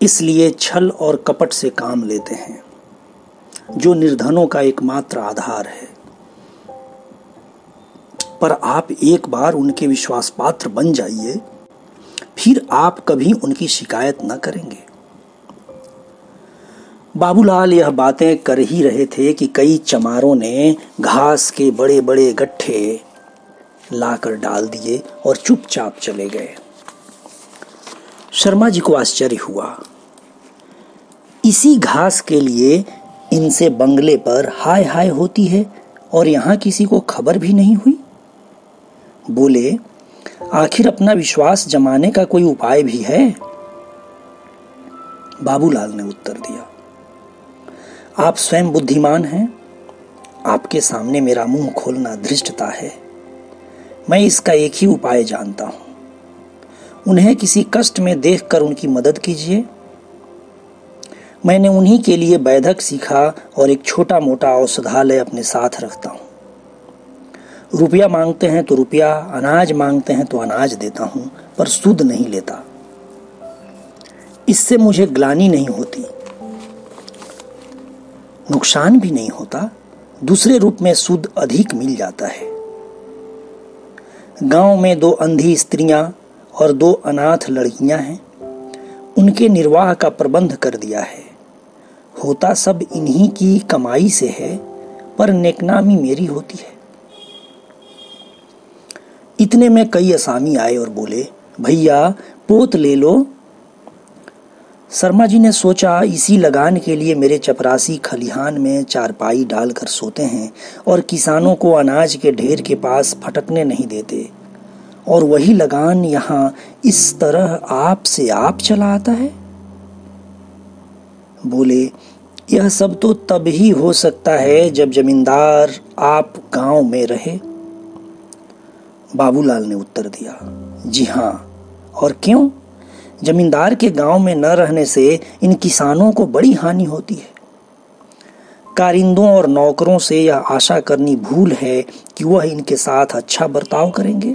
इसलिए छल और कपट से काम लेते हैं, जो निर्धनों का एकमात्र आधार है। पर आप एक बार उनके विश्वास पात्र बन जाइए, फिर आप कभी उनकी शिकायत न करेंगे। बाबूलाल यह बातें कर ही रहे थे कि कई चमारों ने घास के बड़े बड़े गट्ठे लाकर डाल दिए और चुपचाप चले गए। शर्मा जी को आश्चर्य हुआ। इसी घास के लिए इनसे बंगले पर हाय हाय होती है और यहां किसी को खबर भी नहीं हुई। बोले, आखिर अपना विश्वास जमाने का कोई उपाय भी है? बाबूलाल ने उत्तर दिया, आप स्वयं बुद्धिमान हैं, आपके सामने मेरा मुंह खोलना धृष्टता है। मैं इसका एक ही उपाय जानता हूं, उन्हें किसी कष्ट में देखकर उनकी मदद कीजिए। मैंने उन्हीं के लिए वैद्यक सीखा और एक छोटा मोटा औषधालय अपने साथ रखता हूं। रुपया मांगते हैं तो रुपया, अनाज मांगते हैं तो अनाज देता हूं, पर सुध नहीं लेता। इससे मुझे ग्लानि नहीं होती, नुकसान भी नहीं होता, दूसरे रूप में सुध अधिक मिल जाता है। गांव में 2 अंधी स्त्रियां और 2 अनाथ लड़कियां हैं, उनके निर्वाह का प्रबंध कर दिया है। होता सब इन्हीं की कमाई से है, पर नेकनामी मेरी होती है। इतने में कई असामी आए और बोले, भैया पोत ले लो। शर्मा जी ने सोचा, इसी लगान के लिए मेरे चपरासी खलिहान में चारपाई डालकर सोते हैं और किसानों को अनाज के ढेर के पास फटकने नहीं देते, और वही लगान यहाँ इस तरह आप से आप चला आता है। बोले, यह सब तो तब ही हो सकता है जब जमींदार आप गांव में रहे। बाबूलाल ने उत्तर दिया, जी हाँ, और क्यों? जमींदार के गांव में न रहने से इन किसानों को बड़ी हानि होती है। कारिंदों और नौकरों से यह आशा करनी भूल है कि वह इनके साथ अच्छा बर्ताव करेंगे,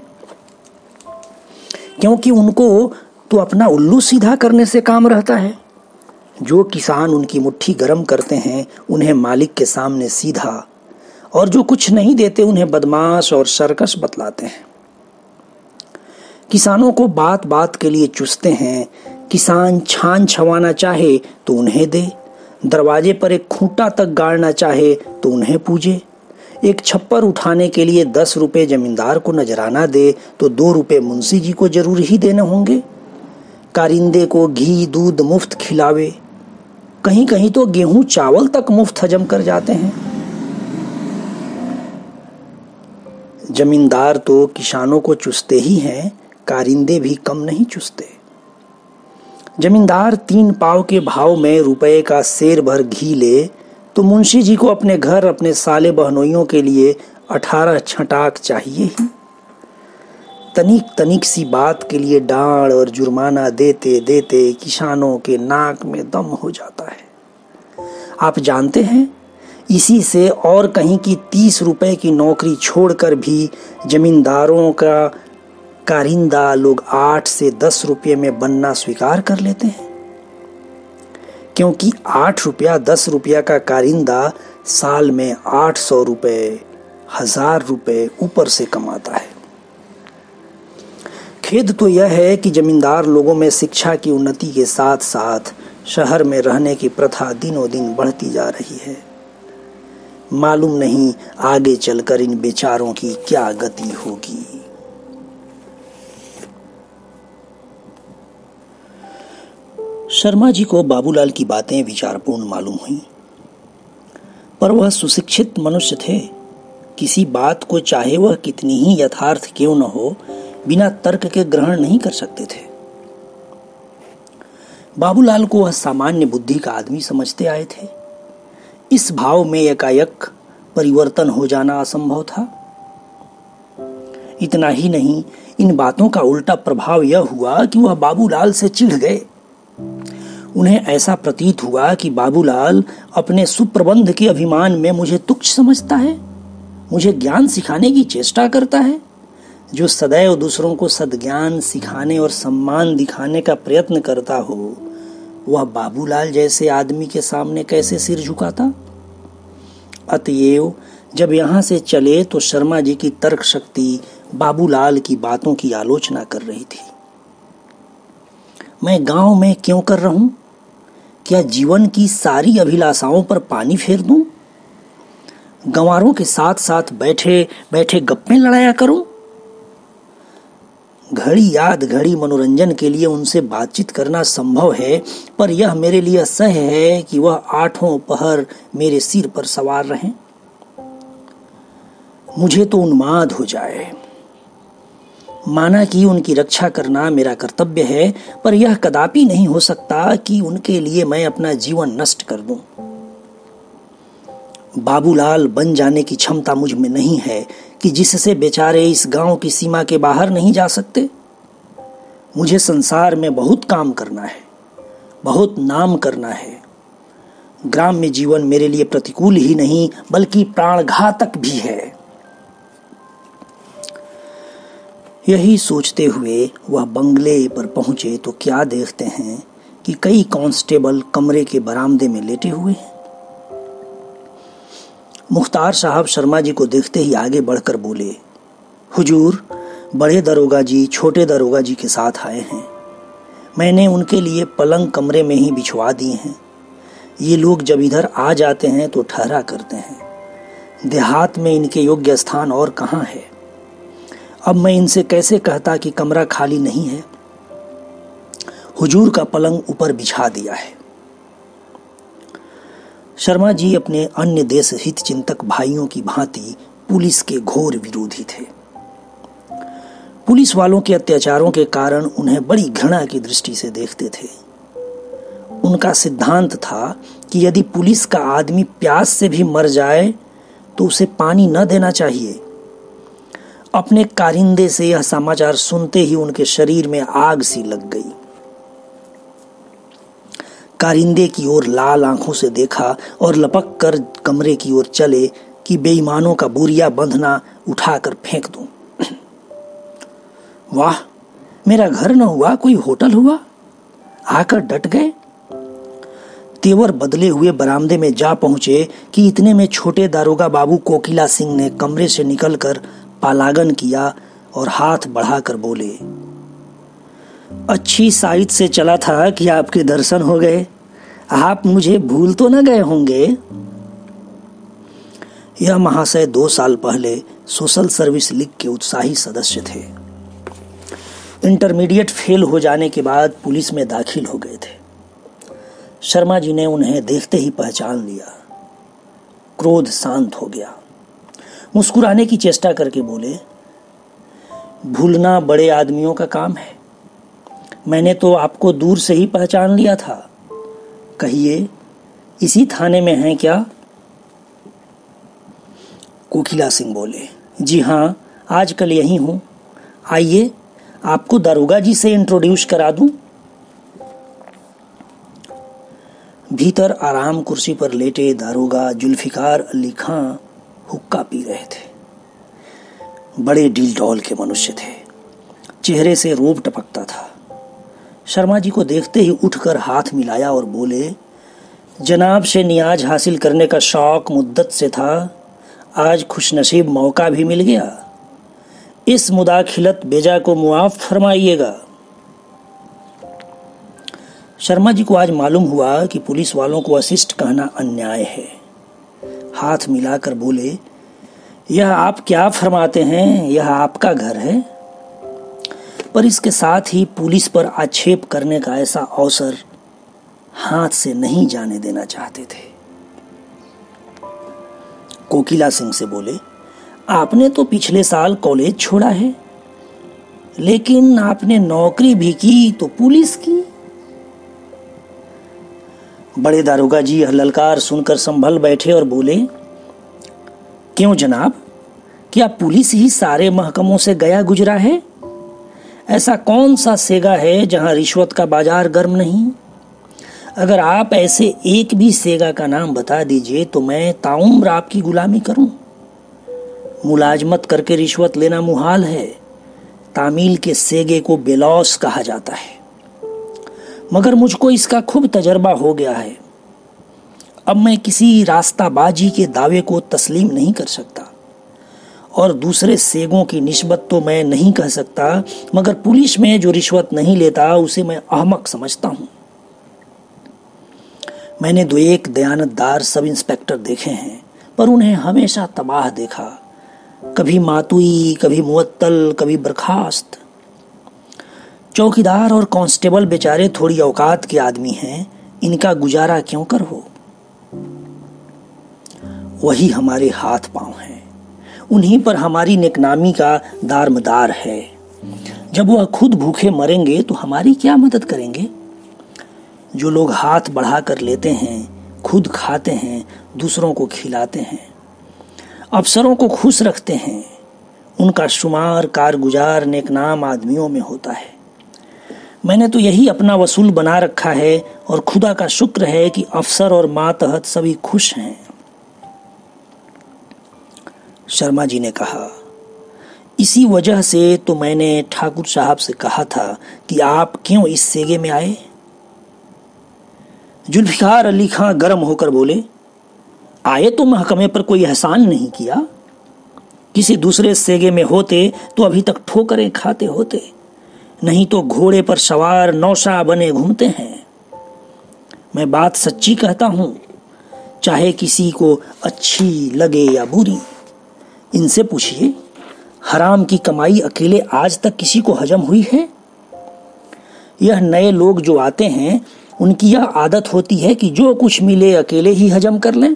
क्योंकि उनको तो अपना उल्लू सीधा करने से काम रहता है। जो किसान उनकी मुट्ठी गर्म करते हैं उन्हें मालिक के सामने सीधा, और जो कुछ नहीं देते उन्हें बदमाश और सरकस बतलाते हैं। किसानों को बात बात के लिए चुसते हैं। किसान छान छवाना चाहे तो उन्हें दे, दरवाजे पर एक खूंटा तक गाड़ना चाहे तो उन्हें पूजे। एक छप्पर उठाने के लिए 10 रुपए जमींदार को नजराना दे तो 2 रुपए मुंशी जी को जरूर ही देने होंगे। कारिंदे को घी दूध मुफ्त खिलावे, कहीं कहीं तो गेहूं चावल तक मुफ्त हजम कर जाते हैं। जमींदार तो किसानों को चुसते ही हैं, कारिंदे भी कम नहीं चुसते। जमींदार 3 पाव के भाव में रुपए का सेर भर घी ले तो मुंशी जी को अपने घर अपने साले बहनोइयों के लिए 18 छटाक चाहिए ही। तनिक तनिक सी बात के लिए डांड और जुर्माना देते देते किसानों के नाक में दम हो जाता है। आप जानते हैं, इसी से और कहीं की 30 रुपए की नौकरी छोड़कर भी जमींदारों का कारिंदा लोग 8 से 10 रुपये में बनना स्वीकार कर लेते हैं, क्योंकि 8 रुपया 10 रुपया का कारिंदा साल में 800 रुपये 1000 रुपये ऊपर से कमाता है। खेद तो यह है कि जमींदार लोगों में शिक्षा की उन्नति के साथ साथ शहर में रहने की प्रथा दिनों दिन बढ़ती जा रही है। मालूम नहीं आगे चलकर इन बेचारों की क्या गति होगी। शर्मा जी को बाबूलाल की बातें विचारपूर्ण मालूम हुई, पर वह सुशिक्षित मनुष्य थे। किसी बात को चाहे वह कितनी ही यथार्थ क्यों न हो, बिना तर्क के ग्रहण नहीं कर सकते थे। बाबूलाल को वह सामान्य बुद्धि का आदमी समझते आए थे। इस भाव में एकाएक परिवर्तन हो जाना असंभव था। इतना ही नहीं, इन बातों का उल्टा प्रभाव यह हुआ कि वह बाबूलाल से चिढ़ गए। उन्हें ऐसा प्रतीत हुआ कि बाबूलाल अपने सुप्रबंध के अभिमान में मुझे तुच्छ समझता है, मुझे ज्ञान सिखाने की चेष्टा करता है। जो सदैव दूसरों को सद्ज्ञान सिखाने और सम्मान दिखाने का प्रयत्न करता हो, वह बाबूलाल जैसे आदमी के सामने कैसे सिर झुकाता। अतएव जब यहाँ से चले तो शर्मा जी की तर्क शक्ति बाबूलाल की बातों की आलोचना कर रही थी। मैं गांव में क्यों कर रहा हूं? क्या जीवन की सारी अभिलाषाओं पर पानी फेर दूं? गंवारों के साथ साथ बैठे बैठे गप्पे लड़ाया करूं? घड़ी याद घड़ी मनोरंजन के लिए उनसे बातचीत करना संभव है, पर यह मेरे लिए असह्य है कि वह 8 पहर मेरे सिर पर सवार रहें। मुझे तो उन्माद हो जाए। माना कि उनकी रक्षा करना मेरा कर्तव्य है, पर यह कदापि नहीं हो सकता कि उनके लिए मैं अपना जीवन नष्ट कर दूं। बाबूलाल बन जाने की क्षमता मुझ में नहीं है कि जिससे बेचारे इस गांव की सीमा के बाहर नहीं जा सकते। मुझे संसार में बहुत काम करना है, बहुत नाम करना है। ग्राम्य जीवन मेरे लिए प्रतिकूल ही नहीं बल्कि प्राणघातक भी है। यही सोचते हुए वह बंगले पर पहुंचे तो क्या देखते हैं कि कई कांस्टेबल कमरे के बरामदे में लेटे हुए हैं। मुख्तार साहब शर्मा जी को देखते ही आगे बढ़कर बोले, हुजूर, बड़े दरोगा जी छोटे दरोगा जी के साथ आए हैं। मैंने उनके लिए पलंग कमरे में ही बिछवा दिए हैं। ये लोग जब इधर आ जाते हैं तो ठहरा करते हैं। देहात में इनके योग्य स्थान और कहाँ है। अब मैं इनसे कैसे कहता कि कमरा खाली नहीं है। हुजूर का पलंग ऊपर बिछा दिया है। शर्मा जी अपने अन्य देश हित चिंतक भाइयों की भांति पुलिस के घोर विरोधी थे। पुलिस वालों के अत्याचारों के कारण उन्हें बड़ी घृणा की दृष्टि से देखते थे। उनका सिद्धांत था कि यदि पुलिस का आदमी प्यास से भी मर जाए तो उसे पानी न देना चाहिए। अपने कारिंदे से यह समाचार सुनते ही उनके शरीर में आग सी लग गई। कारिंदे की ओर लाल आंखों से देखा और लपक कर कमरे की ओर चले कि बेईमानों का बोरिया बंधना उठाकर फेंक दूं। वाह, मेरा घर न हुआ कोई होटल हुआ। आकर डट गए। तेवर बदले हुए बरामदे में जा पहुंचे कि इतने में छोटे दारोगा बाबू कोकिला सिंह ने कमरे से निकलकर पालागन किया और हाथ बढ़ाकर बोले, अच्छी साइड से चला था कि आपके दर्शन हो गए। आप मुझे भूल तो न गए होंगे। यह महाशय 2 साल पहले सोशल सर्विस लीग के उत्साही सदस्य थे। इंटरमीडिएट फेल हो जाने के बाद पुलिस में दाखिल हो गए थे। शर्मा जी ने उन्हें देखते ही पहचान लिया। क्रोध शांत हो गया। मुस्कुराने की चेष्टा करके बोले, भूलना बड़े आदमियों का काम है। मैंने तो आपको दूर से ही पहचान लिया था। कहिए, इसी थाने में हैं क्या? कोकिला सिंह बोले, जी हाँ, आजकल यहीं हूं। आइए, आपको दारोगा जी से इंट्रोड्यूस करा दूं। भीतर आराम कुर्सी पर लेटे दारोगा जुल्फिकार अली खां हुक्का पी रहे थे। बड़े डील डॉल के मनुष्य थे, चेहरे से रोब टपकता था। शर्मा जी को देखते ही उठकर हाथ मिलाया और बोले, जनाब से नियाज हासिल करने का शौक मुद्दत से था, आज खुशनसीब मौका भी मिल गया। इस मुदाखिलत बेजा को मुआफ फरमाइएगा। शर्मा जी को आज मालूम हुआ कि पुलिस वालों को असिस्ट कहना अन्याय है। हाथ मिलाकर बोले, यह आप क्या फरमाते हैं, यह आपका घर है। पर इसके साथ ही पुलिस पर आक्षेप करने का ऐसा अवसर हाथ से नहीं जाने देना चाहते थे। कोकिला सिंह से बोले, आपने तो पिछले साल कॉलेज छोड़ा है, लेकिन आपने नौकरी भी की तो पुलिस की। बड़े दारोगा जी यह ललकार सुनकर संभल बैठे और बोले, क्यों जनाब, क्या पुलिस ही सारे महकमों से गया गुजरा है? ऐसा कौन सा सेगा है जहां रिश्वत का बाजार गर्म नहीं? अगर आप ऐसे एक भी सेगा का नाम बता दीजिए तो मैं ताउम्र आपकी गुलामी करूं। मुलाजमत करके रिश्वत लेना मुहाल है। तामील के सेगे को बेलौस कहा जाता है, मगर मुझको इसका खूब तजर्बा हो गया है। अब मैं किसी रास्ताबाजी के दावे को तस्लीम नहीं कर सकता और दूसरे सेगों की निस्बत तो मैं नहीं कह सकता, मगर पुलिस में जो रिश्वत नहीं लेता उसे मैं अहमक समझता हूं। मैंने 2-1 दयानतदार सब इंस्पेक्टर देखे हैं, पर उन्हें हमेशा तबाह देखा, कभी मातुई, कभी मुअत्तल, कभी बर्खास्त। चौकीदार और कांस्टेबल बेचारे थोड़ी औकात के आदमी हैं, इनका गुजारा क्यों कर हो। वही हमारे हाथ पांव हैं, उन्हीं पर हमारी नेकनामी का दारमदार है। जब वह खुद भूखे मरेंगे तो हमारी क्या मदद करेंगे। जो लोग हाथ बढ़ा कर लेते हैं, खुद खाते हैं, दूसरों को खिलाते हैं, अफसरों को खुश रखते हैं, उनका शुमार कारगुजार नेकनाम आदमियों में होता है। मैंने तो यही अपना वसूल बना रखा है और खुदा का शुक्र है कि अफसर और मातहत सभी खुश हैं। शर्मा जी ने कहा, इसी वजह से तो मैंने ठाकुर साहब से कहा था कि आप क्यों इस सेगे में आए। जुल्फिकार अली खां गर्म होकर बोले, आए तो महकमे पर कोई एहसान नहीं किया। किसी दूसरे सेगे में होते तो अभी तक ठोकरें खाते होते, नहीं तो घोड़े पर सवार नौशा बने घूमते हैं। मैं बात सच्ची कहता हूं, चाहे किसी को अच्छी लगे या बुरी। इनसे पूछिए, हराम की कमाई अकेले आज तक किसी को हजम हुई है? यह नए लोग जो आते हैं उनकी यह आदत होती है कि जो कुछ मिले अकेले ही हजम कर लें।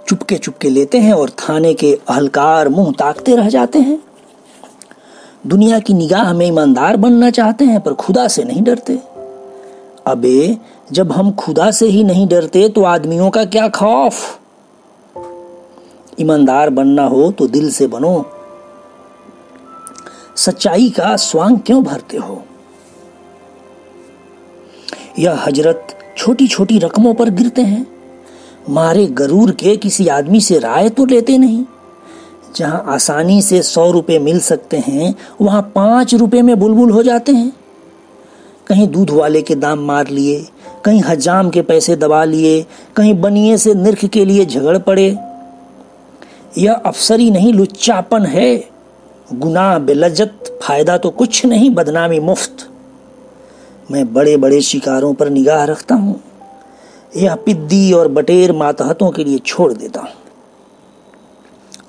चुपके चुपके लेते हैं और थाने के अहलकार मुंह ताकते रह जाते हैं। दुनिया की निगाह में ईमानदार बनना चाहते हैं, पर खुदा से नहीं डरते। अबे जब हम खुदा से ही नहीं डरते तो आदमियों का क्या खौफ। ईमानदार बनना हो तो दिल से बनो, सच्चाई का स्वांग क्यों भरते हो। यह हजरत छोटी छोटी रकमों पर गिरते हैं, मारे गरूर के किसी आदमी से राय तो लेते नहीं। जहां आसानी से 100 रुपए मिल सकते हैं वहां 5 रुपए में बुलबुल हो जाते हैं। कहीं दूध वाले के दाम मार लिए, कहीं हजाम के पैसे दबा लिए, कहीं बनिए से निर्ख के लिए झगड़ पड़े। यह अफसरी नहीं, लुच्चापन है। गुनाह बेलज्जत, फायदा तो कुछ नहीं, बदनामी मुफ्त। मैं बड़े बड़े शिकारों पर निगाह रखता हूं, यह पिद्दी और बटेर मातहतों के लिए छोड़ देता हूं।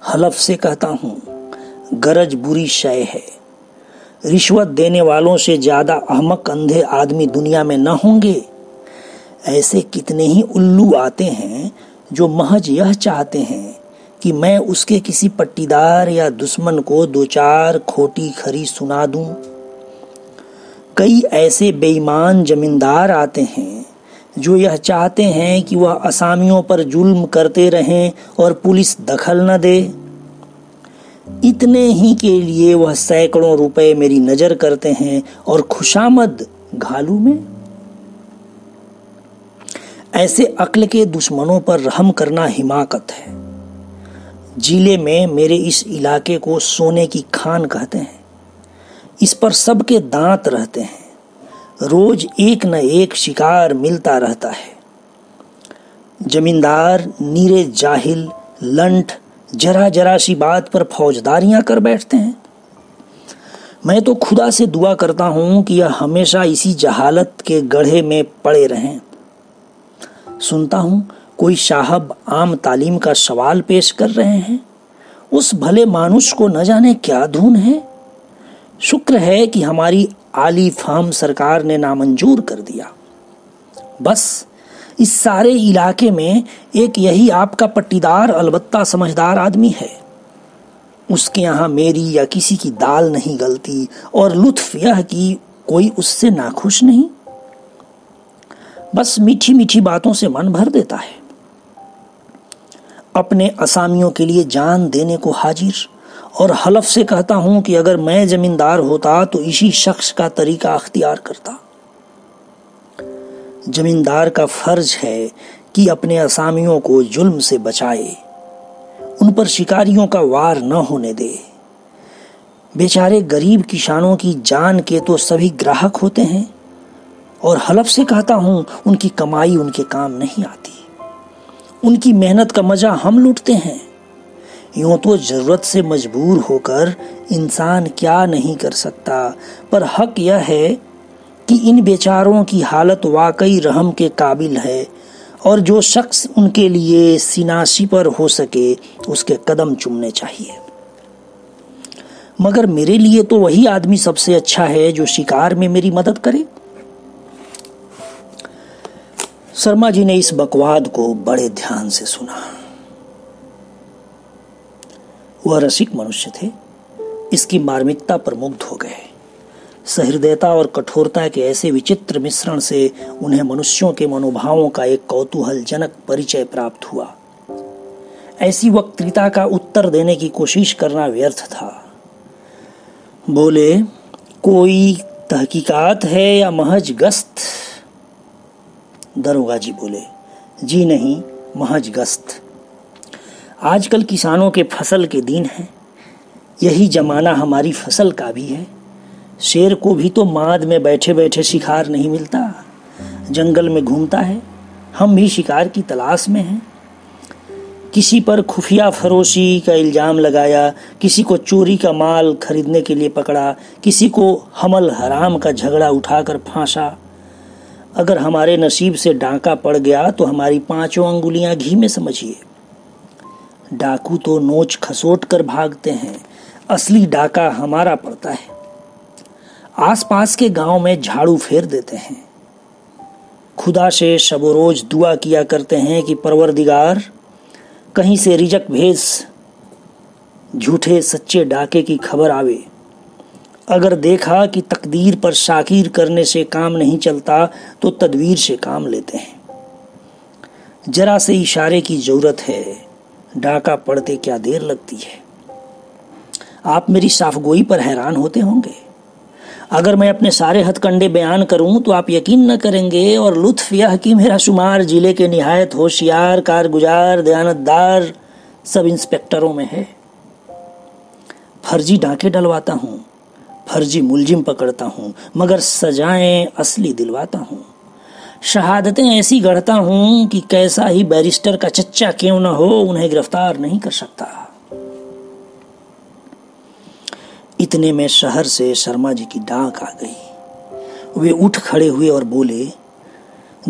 हलफ से कहता हूं, गरज बुरी शय है। रिश्वत देने वालों से ज्यादा अहमक अंधे आदमी दुनिया में न होंगे। ऐसे कितने ही उल्लू आते हैं जो महज यह चाहते हैं कि मैं उसके किसी पट्टीदार या दुश्मन को 2-4 खोटी खरी सुना दूं। कई ऐसे बेईमान जमींदार आते हैं जो यह चाहते हैं कि वह असामियों पर जुल्म करते रहें और पुलिस दखल न दे। इतने ही के लिए वह सैकड़ों रुपए मेरी नज़र करते हैं और खुशामद घालू में? ऐसे अक्ल के दुश्मनों पर रहम करना हिमाकत है। जिले में मेरे इस इलाके को सोने की खान कहते हैं। इस पर सबके दांत रहते हैं। रोज एक न एक शिकार मिलता रहता है। जमींदार नीरे जाहिल लंठ जरा जरा सी बात पर फौजदारियां कर बैठते हैं। मैं तो खुदा से दुआ करता हूं कि यह हमेशा इसी जहालत के गड्ढे में पड़े रहें। सुनता हूं कोई साहब आम तालीम का सवाल पेश कर रहे हैं। उस भले मानुष को न जाने क्या धुन है। शुक्र है कि हमारी आली फार्म सरकार ने नामंजूर कर दिया। बस इस सारे इलाके में एक यही आपका पट्टीदार अलबत्ता समझदार आदमी है। उसके यहाँ मेरी या किसी की दाल नहीं गलती और लुत्फ यह कि कोई उससे नाखुश नहीं। बस मीठी मीठी बातों से मन भर देता है। अपने असामियों के लिए जान देने को हाजिर और हलफ से कहता हूं कि अगर मैं जमींदार होता तो इसी शख्स का तरीका अख्तियार करता। जमींदार का फर्ज है कि अपने असामियों को जुल्म से बचाए, उन पर शिकारियों का वार न होने दे। बेचारे गरीब किसानों की जान के तो सभी ग्राहक होते हैं और हलफ से कहता हूं उनकी कमाई उनके काम नहीं आती। उनकी मेहनत का मजा हम लूटते हैं। यूं तो जरूरत से मजबूर होकर इंसान क्या नहीं कर सकता, पर हक यह है कि इन बेचारों की हालत वाकई रहम के काबिल है और जो शख्स उनके लिए सिनासी पर हो सके उसके कदम चूमने चाहिए। मगर मेरे लिए तो वही आदमी सबसे अच्छा है जो शिकार में मेरी मदद करे। शर्मा जी ने इस बकवाद को बड़े ध्यान से सुना। वह रसिक मनुष्य थे। इसकी मार्मिकता पर मुग्ध हो गए। सहृदयता और कठोरता के ऐसे विचित्र मिश्रण से उन्हें मनुष्यों के मनोभावों का एक कौतूहलजनक परिचय प्राप्त हुआ। ऐसी वक्तृता का उत्तर देने की कोशिश करना व्यर्थ था। बोले, कोई तहकीकात है या महज गश्त? दरोगा जी बोले, जी नहीं, महज गश्त। आजकल किसानों के फसल के दिन हैं। यही जमाना हमारी फसल का भी है। शेर को भी तो माद में बैठे बैठे शिकार नहीं मिलता, जंगल में घूमता है। हम भी शिकार की तलाश में हैं। किसी पर खुफिया फरोशी का इल्जाम लगाया, किसी को चोरी का माल खरीदने के लिए पकड़ा, किसी को हमल हराम का झगड़ा उठाकर फांसा। अगर हमारे नसीब से डांका पड़ गया तो हमारी 5 अंगुलियां घी में समझिए। डाकू तो नोच खसोट कर भागते हैं, असली डाका हमारा पड़ता है। आसपास के गांव में झाड़ू फेर देते हैं। खुदा से शबो रोज दुआ किया करते हैं कि परवरदिगार कहीं से रिजक भेज, झूठे सच्चे डाके की खबर आवे। अगर देखा कि तकदीर पर शाकिर करने से काम नहीं चलता तो तदवीर से काम लेते हैं। जरा से इशारे की जरूरत है, डाका पड़ते क्या देर लगती है। आप मेरी साफगोई पर हैरान होते होंगे। अगर मैं अपने सारे हथकंडे बयान करूं तो आप यकीन न करेंगे और लुत्फ यह कि मेरा शुमार जिले के निहायत होशियार, कारगुजार, दयानतदार सब इंस्पेक्टरों में है। फर्जी डाके डलवाता हूं, फर्जी मुलजिम पकड़ता हूं, मगर सजाएं असली दिलवाता हूं। शहादतें ऐसी गढ़ता हूं कि कैसा ही बैरिस्टर का चच्चा क्यों न हो उन्हें गिरफ्तार नहीं कर सकता। इतने में शहर से शर्मा जी की डाक आ गई। वे उठ खड़े हुए और बोले,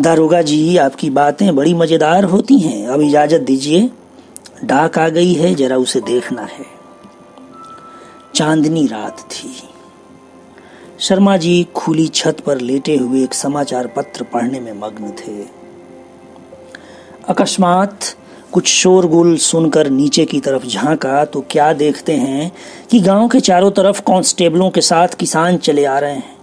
दारोगा जी, आपकी बातें बड़ी मजेदार होती हैं। अब इजाजत दीजिए, डाक आ गई है, जरा उसे देखना है। चांदनी रात थी। शर्मा जी खुली छत पर लेटे हुए एक समाचार पत्र पढ़ने में मग्न थे। अकस्मात कुछ शोरगुल सुनकर नीचे की तरफ झांका तो क्या देखते हैं कि गांव के चारों तरफ कांस्टेबलों के साथ किसान चले आ रहे हैं।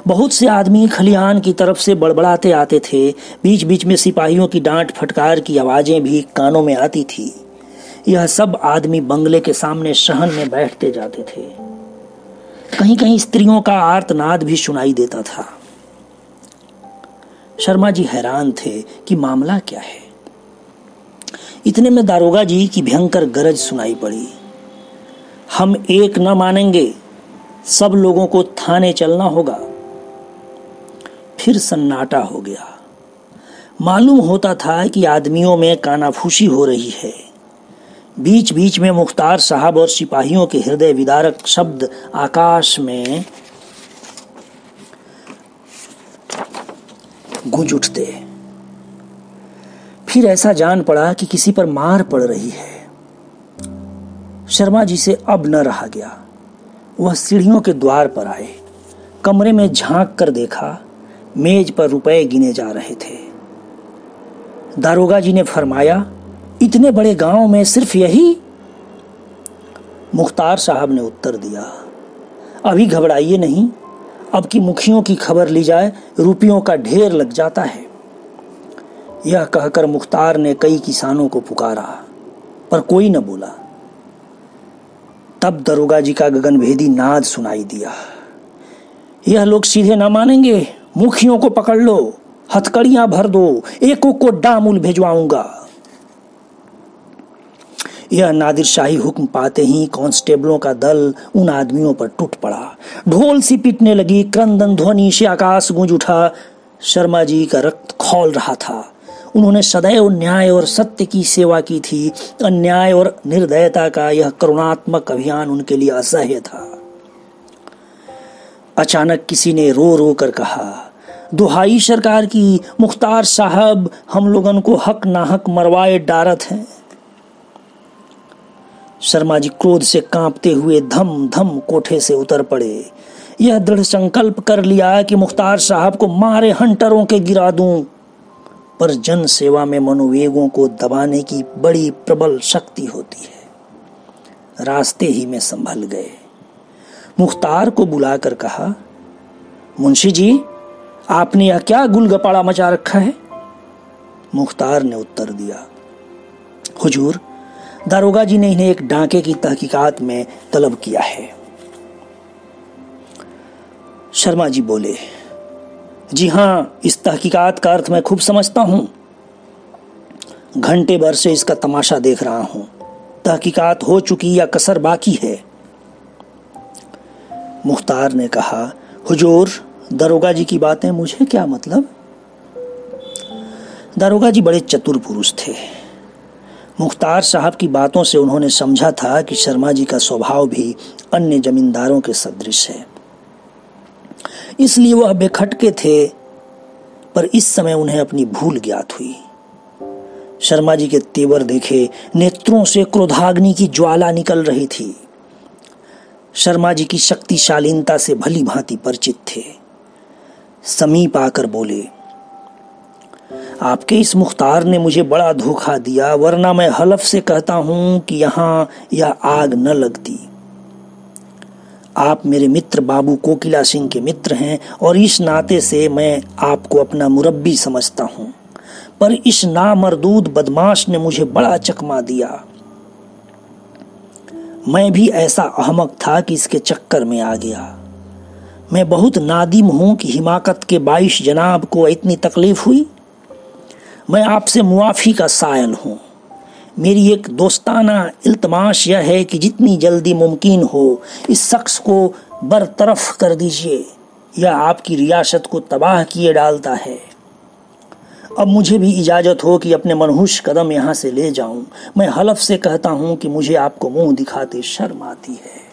बहुत से आदमी खलिहान की तरफ से बड़बड़ाते आते थे। बीच बीच में सिपाहियों की डांट फटकार की आवाजें भी कानों में आती थी। यह सब आदमी बंगले के सामने शहन में बैठते जाते थे। कहीं कहीं स्त्रियों का आर्तनाद भी सुनाई देता था। शर्मा जी हैरान थे कि मामला क्या है। इतने में दारोगा जी की भयंकर गरज सुनाई पड़ी, हम एक न मानेंगे, सब लोगों को थाने चलना होगा। फिर सन्नाटा हो गया। मालूम होता था कि आदमियों में कानाफूसी हो रही है। बीच बीच में मुख्तार साहब और सिपाहियों के हृदय विदारक शब्द आकाश में गूंज उठते। फिर ऐसा जान पड़ा कि किसी पर मार पड़ रही है। शर्मा जी से अब न रहा गया। वह सीढ़ियों के द्वार पर आए। कमरे में झांक कर देखा, मेज पर रुपए गिने जा रहे थे। दारोगा जी ने फरमाया, इतने बड़े गांव में सिर्फ यही? मुख्तार साहब ने उत्तर दिया, अभी घबराइए नहीं, अब की मुखियों की खबर ली जाए, रुपयों का ढेर लग जाता है। यह कहकर मुख्तार ने कई किसानों को पुकारा, पर कोई न बोला। तब दरोगा जी का गगनभेदी नाद सुनाई दिया, यह लोग सीधे न मानेंगे, मुखियों को पकड़ लो, हथकड़ियां भर दो, एक को डामूल भिजवाऊंगा। यह नादिर शाही हुक्म पाते ही कांस्टेबलों का दल उन आदमियों पर टूट पड़ा। ढोल सी पीटने लगी, क्रंदन ध्वनि से आकाश गूंज उठा। शर्मा जी का रक्त खौल रहा था। उन्होंने सदैव न्याय और सत्य की सेवा की थी। अन्याय और निर्दयता का यह करुणात्मक अभियान उनके लिए असह्य था। अचानक किसी ने रो रो कर कहा, दुहाई सरकार की, मुख्तार साहब हम लोगन को हक नाहक मरवाए डारत हैं। शर्मा जी क्रोध से कांपते हुए धम धम कोठे से उतर पड़े। यह दृढ़ संकल्प कर लिया कि मुख्तार साहब को मारे हंटरों के गिरा दूं, पर जन सेवा में मनोवेगों को दबाने की बड़ी प्रबल शक्ति होती है। रास्ते ही में संभल गए। मुख्तार को बुलाकर कहा, मुंशी जी, आपने यह क्या गुलगपाड़ा मचा रखा है? मुख्तार ने उत्तर दिया, हुजूर, दारोगा जी ने इन्हें एक डांके की तहकीकात में तलब किया है। शर्मा जी बोले, जी हां, इस तहकीकात का अर्थ मैं खूब समझता हूं। घंटे भर से इसका तमाशा देख रहा हूं। तहकीकात हो चुकी या कसर बाकी है? मुख्तार ने कहा, हुजूर, दारोगा जी की बातें मुझे क्या मतलब? दारोगा जी बड़े चतुर पुरुष थे। मुख्तार साहब की बातों से उन्होंने समझा था कि शर्मा जी का स्वभाव भी अन्य जमींदारों के सदृश है। इसलिए वह बेखटके थे, पर इस समय उन्हें अपनी भूल ज्ञात हुई। शर्मा जी के तेवर देखे, नेत्रों से क्रोधाग्नि की ज्वाला निकल रही थी। शर्मा जी की शक्तिशालीनता से भली भांति परिचित थे। समीप आकर बोले, आपके इस मुख्तार ने मुझे बड़ा धोखा दिया, वरना मैं हलफ से कहता हूं कि यहां यह आग न लगती। आप मेरे मित्र बाबू कोकिला सिंह के मित्र हैं और इस नाते से मैं आपको अपना मुरब्बी समझता हूं, पर इस नामर्दूद बदमाश ने मुझे बड़ा चकमा दिया। मैं भी ऐसा अहमक था कि इसके चक्कर में आ गया। मैं बहुत नादिम हूं कि हिमाकत के 22 जनाब को इतनी तकलीफ हुई। मैं आपसे मुआफ़ी का सायल हूँ। मेरी एक दोस्ताना इल्तमास यह है कि जितनी जल्दी मुमकिन हो इस शख्स को बरतरफ कर दीजिए। यह आपकी रियासत को तबाह किए डालता है। अब मुझे भी इजाज़त हो कि अपने मनहूस कदम यहाँ से ले जाऊं। मैं हलफ से कहता हूँ कि मुझे आपको मुंह दिखाते शर्म आती है।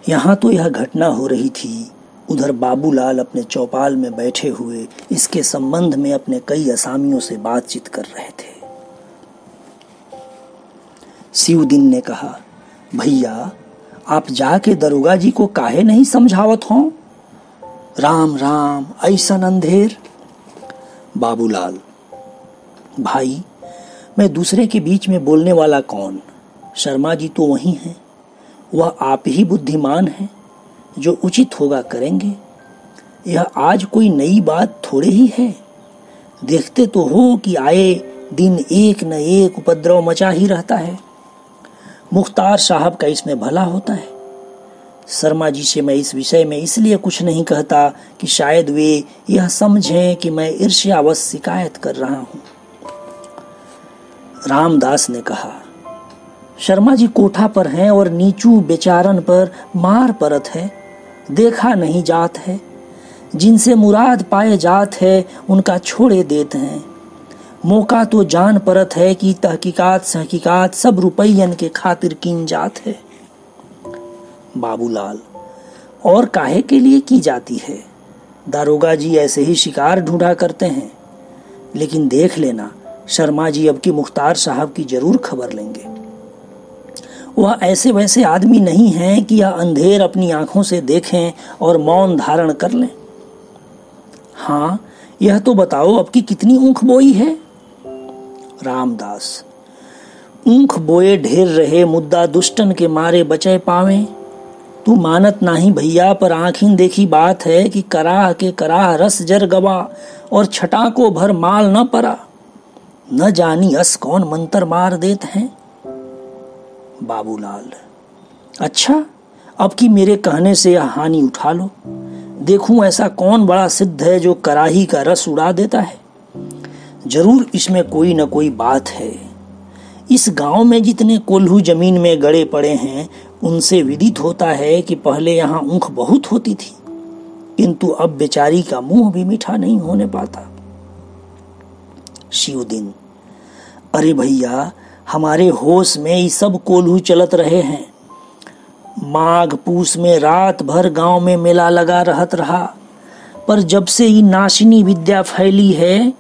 यहाँ तो यह घटना हो रही थी। उधर बाबूलाल अपने चौपाल में बैठे हुए इसके संबंध में अपने कई असामियों से बातचीत कर रहे थे। शिवदीन ने कहा, भैया, आप जाके दरोगा जी को काहे नहीं समझावत हो? राम राम, ऐसन अंधेर। बाबूलाल, भाई, मैं दूसरे के बीच में बोलने वाला कौन? शर्मा जी तो वही हैं। वह आप ही बुद्धिमान हैं, जो उचित होगा करेंगे। यह आज कोई नई बात थोड़े ही है। देखते तो हो कि आए दिन एक न एक उपद्रव मचा ही रहता है। मुख्तार साहब का इसमें भला होता है। शर्मा जी से मैं इस विषय में इसलिए कुछ नहीं कहता कि शायद वे यह समझें कि मैं ईर्ष्यावश शिकायत कर रहा हूं। रामदास ने कहा, शर्मा जी कोठा पर हैं और नीचू बेचारन पर मार परत है, देखा नहीं जात है। जिनसे मुराद पाए जात है उनका छोड़े देते हैं। मौका तो जान परत है कि तहकीकात सहकीकात सब रुपयन के खातिर कीन जात है। बाबूलाल, और काहे के लिए की जाती है? दारोगा जी ऐसे ही शिकार ढूंढा करते हैं। लेकिन देख लेना, शर्मा जी अब की मुख्तार साहब की जरूर खबर लेंगे। वह ऐसे वैसे आदमी नहीं हैं कि यह अंधेर अपनी आंखों से देखें और मौन धारण कर लें। हाँ, यह तो बताओ अब की कितनी ऊख बोई है? रामदास, ऊख बोए ढेर रहे, मुद्दा दुष्टन के मारे बचे पावे। तू मानत नाही भैया, पर आँखिन देखी बात है कि कराह के कराह रस जर गवा और छटा को भर माल न परा। न जानी अस कौन मंतर मार देत हैं। बाबूलाल, अच्छा, अब की मेरे कहने से यह हानि उठा लो। देखूं ऐसा कौन बड़ा सिद्ध है जो कराही का रस उड़ा देता है। जरूर इसमें कोई न कोई बात है। इस गांव में जितने कोल्हू जमीन में गड़े पड़े हैं उनसे विदित होता है कि पहले यहाँ ऊख बहुत होती थी, किंतु अब बेचारी का मुंह भी मीठा नहीं होने पाता। शिवदिन, अरे भैया, हमारे होश में ये सब कोल्हू चलत रहे हैं। माघ पूस में रात भर गांव में मेला लगा रहत रहा, पर जब से ये नाशिनी विद्या फैली है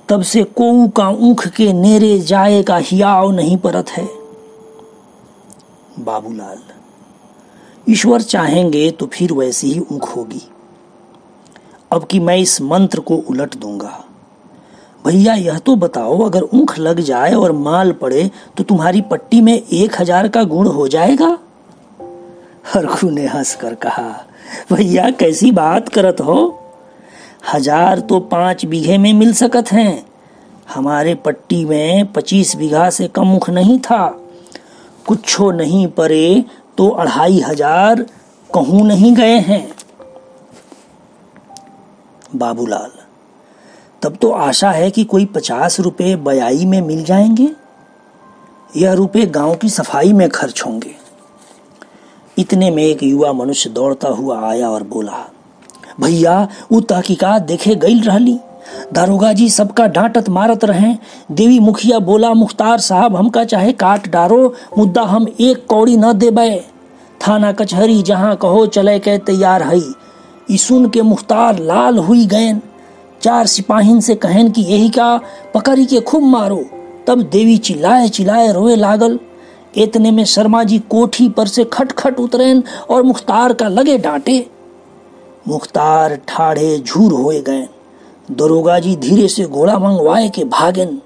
तब से कोऊ का ऊख के नेरे जाए का हियाव नहीं परत है। बाबूलाल, ईश्वर चाहेंगे तो फिर वैसी ही ऊख होगी। अब कि मैं इस मंत्र को उलट दूंगा। भैया, यह तो बताओ, अगर ऊख लग जाए और माल पड़े तो तुम्हारी पट्टी में 1000 का गुण हो जाएगा? हरखू ने हंसकर कहा, भैया कैसी बात करत हो? 1000 तो 5 बीघे में मिल सकत हैं। हमारे पट्टी में 25 बीघा से कम ऊख नहीं था। कुछो नहीं परे तो 2500 कहूं नहीं गए हैं। बाबूलाल, तब तो आशा है कि कोई 50 रुपए बयाई में मिल जाएंगे। यह रुपए गांव की सफाई में खर्च होंगे। इतने में एक युवा मनुष्य दौड़ता हुआ आया और बोला, भैया, वो तहकीकात देखे गई रहली। दारोगा जी सबका डांटत मारत रहे। देवी मुखिया बोला, मुख्तार साहब हमका चाहे काट डारो, मुद्दा हम 1 कौड़ी न देबे। थाना कचहरी जहां कहो चले के तैयार हई। ई सुन के मुख्तार लाल हुई गयन। 4 सिपाहीन से कहन कि यही का पकड़ी के खूब मारो। तब देवी चिल्लाए चिल्लाए रोए लागल। इतने में शर्मा जी कोठी पर से खटखट उतरेन और मुख्तार का लगे डांटे। मुख्तार ठाढ़े झूर होए गए। दरोगा जी धीरे से घोड़ा मंगवाए के भागन।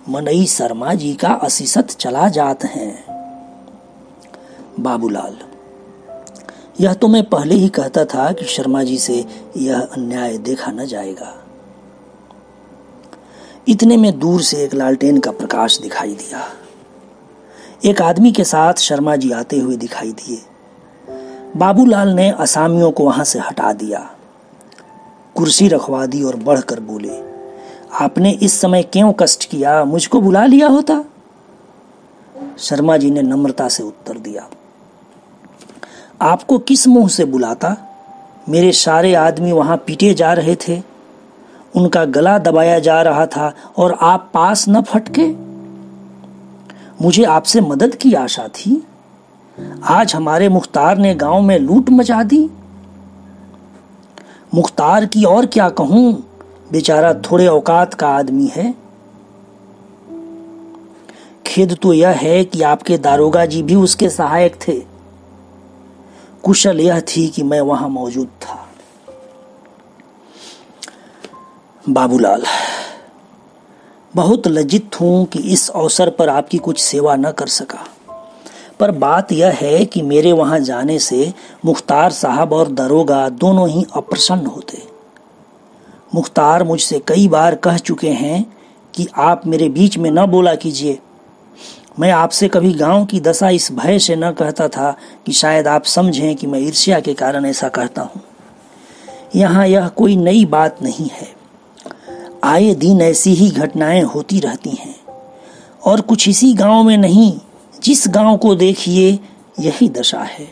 मनई शर्मा जी का असीसत चला जात हैं। बाबूलाल, यह तो मैं पहले ही कहता था कि शर्मा जी से यह अन्याय देखा न जाएगा। इतने में दूर से एक लालटेन का प्रकाश दिखाई दिया। एक आदमी के साथ शर्मा जी आते हुए दिखाई दिए। बाबूलाल ने असामियों को वहां से हटा दिया, कुर्सी रखवा दी और बढ़कर बोले, आपने इस समय क्यों कष्ट किया? मुझको बुला लिया होता। शर्मा जी ने नम्रता से उत्तर दिया, आपको किस मुंह से बुलाता? मेरे सारे आदमी वहां पीटे जा रहे थे, उनका गला दबाया जा रहा था और आप पास न फटके। मुझे आपसे मदद की आशा थी। आज हमारे मुख्तार ने गांव में लूट मचा दी। मुख्तार की और क्या कहूं, बेचारा थोड़े औकात का आदमी है। खेद तो यह है कि आपके दारोगा जी भी उसके सहायक थे। कुशल यह थी कि मैं वहां मौजूद था। बाबूलाल, बहुत लज्जित हूं कि इस अवसर पर आपकी कुछ सेवा न कर सका, पर बात यह है कि मेरे वहां जाने से मुख्तार साहब और दरोगा दोनों ही अप्रसन्न होते। मुख्तार मुझसे कई बार कह चुके हैं कि आप मेरे बीच में न बोला कीजिए। मैं आपसे कभी गांव की दशा इस भय से न कहता था कि शायद आप समझें कि मैं ईर्ष्या के कारण ऐसा कहता हूँ। यहाँ यह कोई नई बात नहीं है। आए दिन ऐसी ही घटनाएं होती रहती हैं, और कुछ इसी गांव में नहीं, जिस गांव को देखिए यही दशा है।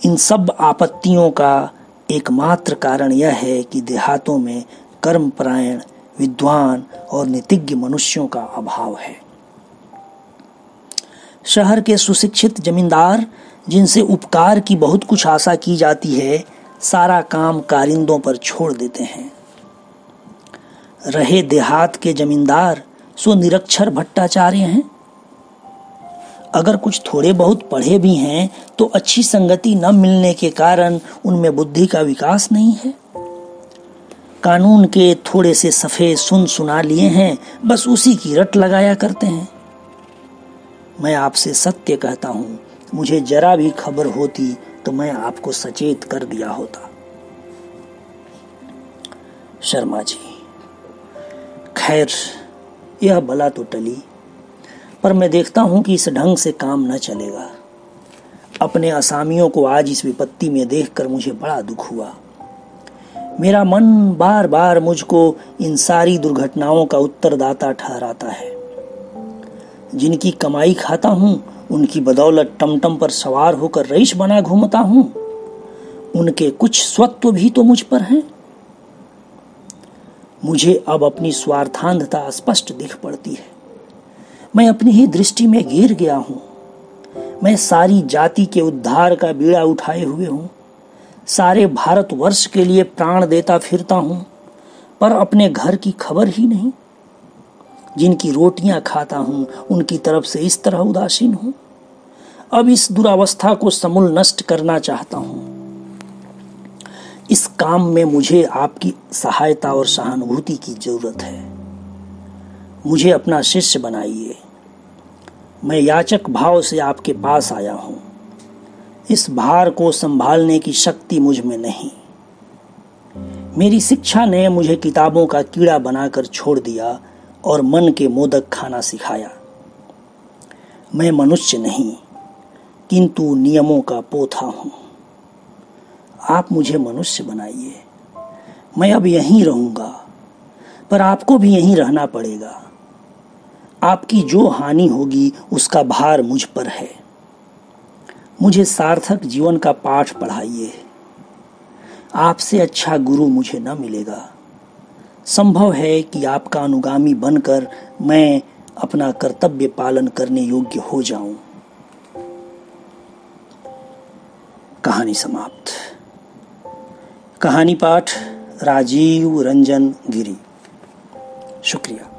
इन सब आपत्तियों का एकमात्र कारण यह है कि देहातों में कर्मपरायण, विद्वान और नीतिज्ञ मनुष्यों का अभाव है। शहर के सुशिक्षित जमींदार, जिनसे उपकार की बहुत कुछ आशा की जाती है, सारा काम कारिंदों पर छोड़ देते हैं। रहे देहात के जमींदार सो निरक्षर भट्टाचार्य हैं। अगर कुछ थोड़े बहुत पढ़े भी हैं तो अच्छी संगति न मिलने के कारण उनमें बुद्धि का विकास नहीं है। कानून के थोड़े से सफ़े सुना लिए हैं, बस उसी की रट लगाया करते हैं। मैं आपसे सत्य कहता हूँ, मुझे जरा भी खबर होती तो मैं आपको सचेत कर दिया होता। शर्मा जी, खैर यह भला तो टली, पर मैं देखता हूं कि इस ढंग से काम न चलेगा। अपने असामियों को आज इस विपत्ति में देखकर मुझे बड़ा दुख हुआ। मेरा मन बार बार मुझको इन सारी दुर्घटनाओं का उत्तरदाता ठहराता है। जिनकी कमाई खाता हूं, उनकी बदौलत टमटम पर सवार होकर रईस बना घूमता हूं, उनके कुछ स्वत्व भी तो मुझ पर हैं। मुझे अब अपनी स्वार्थांधता स्पष्ट दिख पड़ती है। मैं अपनी ही दृष्टि में गिर गया हूं। मैं सारी जाति के उद्धार का बीड़ा उठाए हुए हूं, सारे भारतवर्ष के लिए प्राण देता फिरता हूं, पर अपने घर की खबर ही नहीं। जिनकी रोटियां खाता हूं, उनकी तरफ से इस तरह उदासीन हूं। अब इस दुरावस्था को समूल नष्ट करना चाहता हूं। इस काम में मुझे आपकी सहायता और सहानुभूति की जरूरत है। मुझे अपना शिष्य बनाइए। मैं याचक भाव से आपके पास आया हूं। इस भार को संभालने की शक्ति मुझ में नहीं। मेरी शिक्षा ने मुझे किताबों का कीड़ा बनाकर छोड़ दिया और मन के मोदक खाना सिखाया। मैं मनुष्य नहीं, किंतु नियमों का पोथा हूं। आप मुझे मनुष्य बनाइए। मैं अब यहीं रहूंगा, पर आपको भी यहीं रहना पड़ेगा। आपकी जो हानि होगी उसका भार मुझ पर है। मुझे सार्थक जीवन का पाठ पढ़ाइए। आपसे अच्छा गुरु मुझे न मिलेगा। संभव है कि आपका अनुगामी बनकर मैं अपना कर्तव्य पालन करने योग्य हो जाऊं। कहानी समाप्त। कहानी पाठ राजीव रंजन गिरी। शुक्रिया।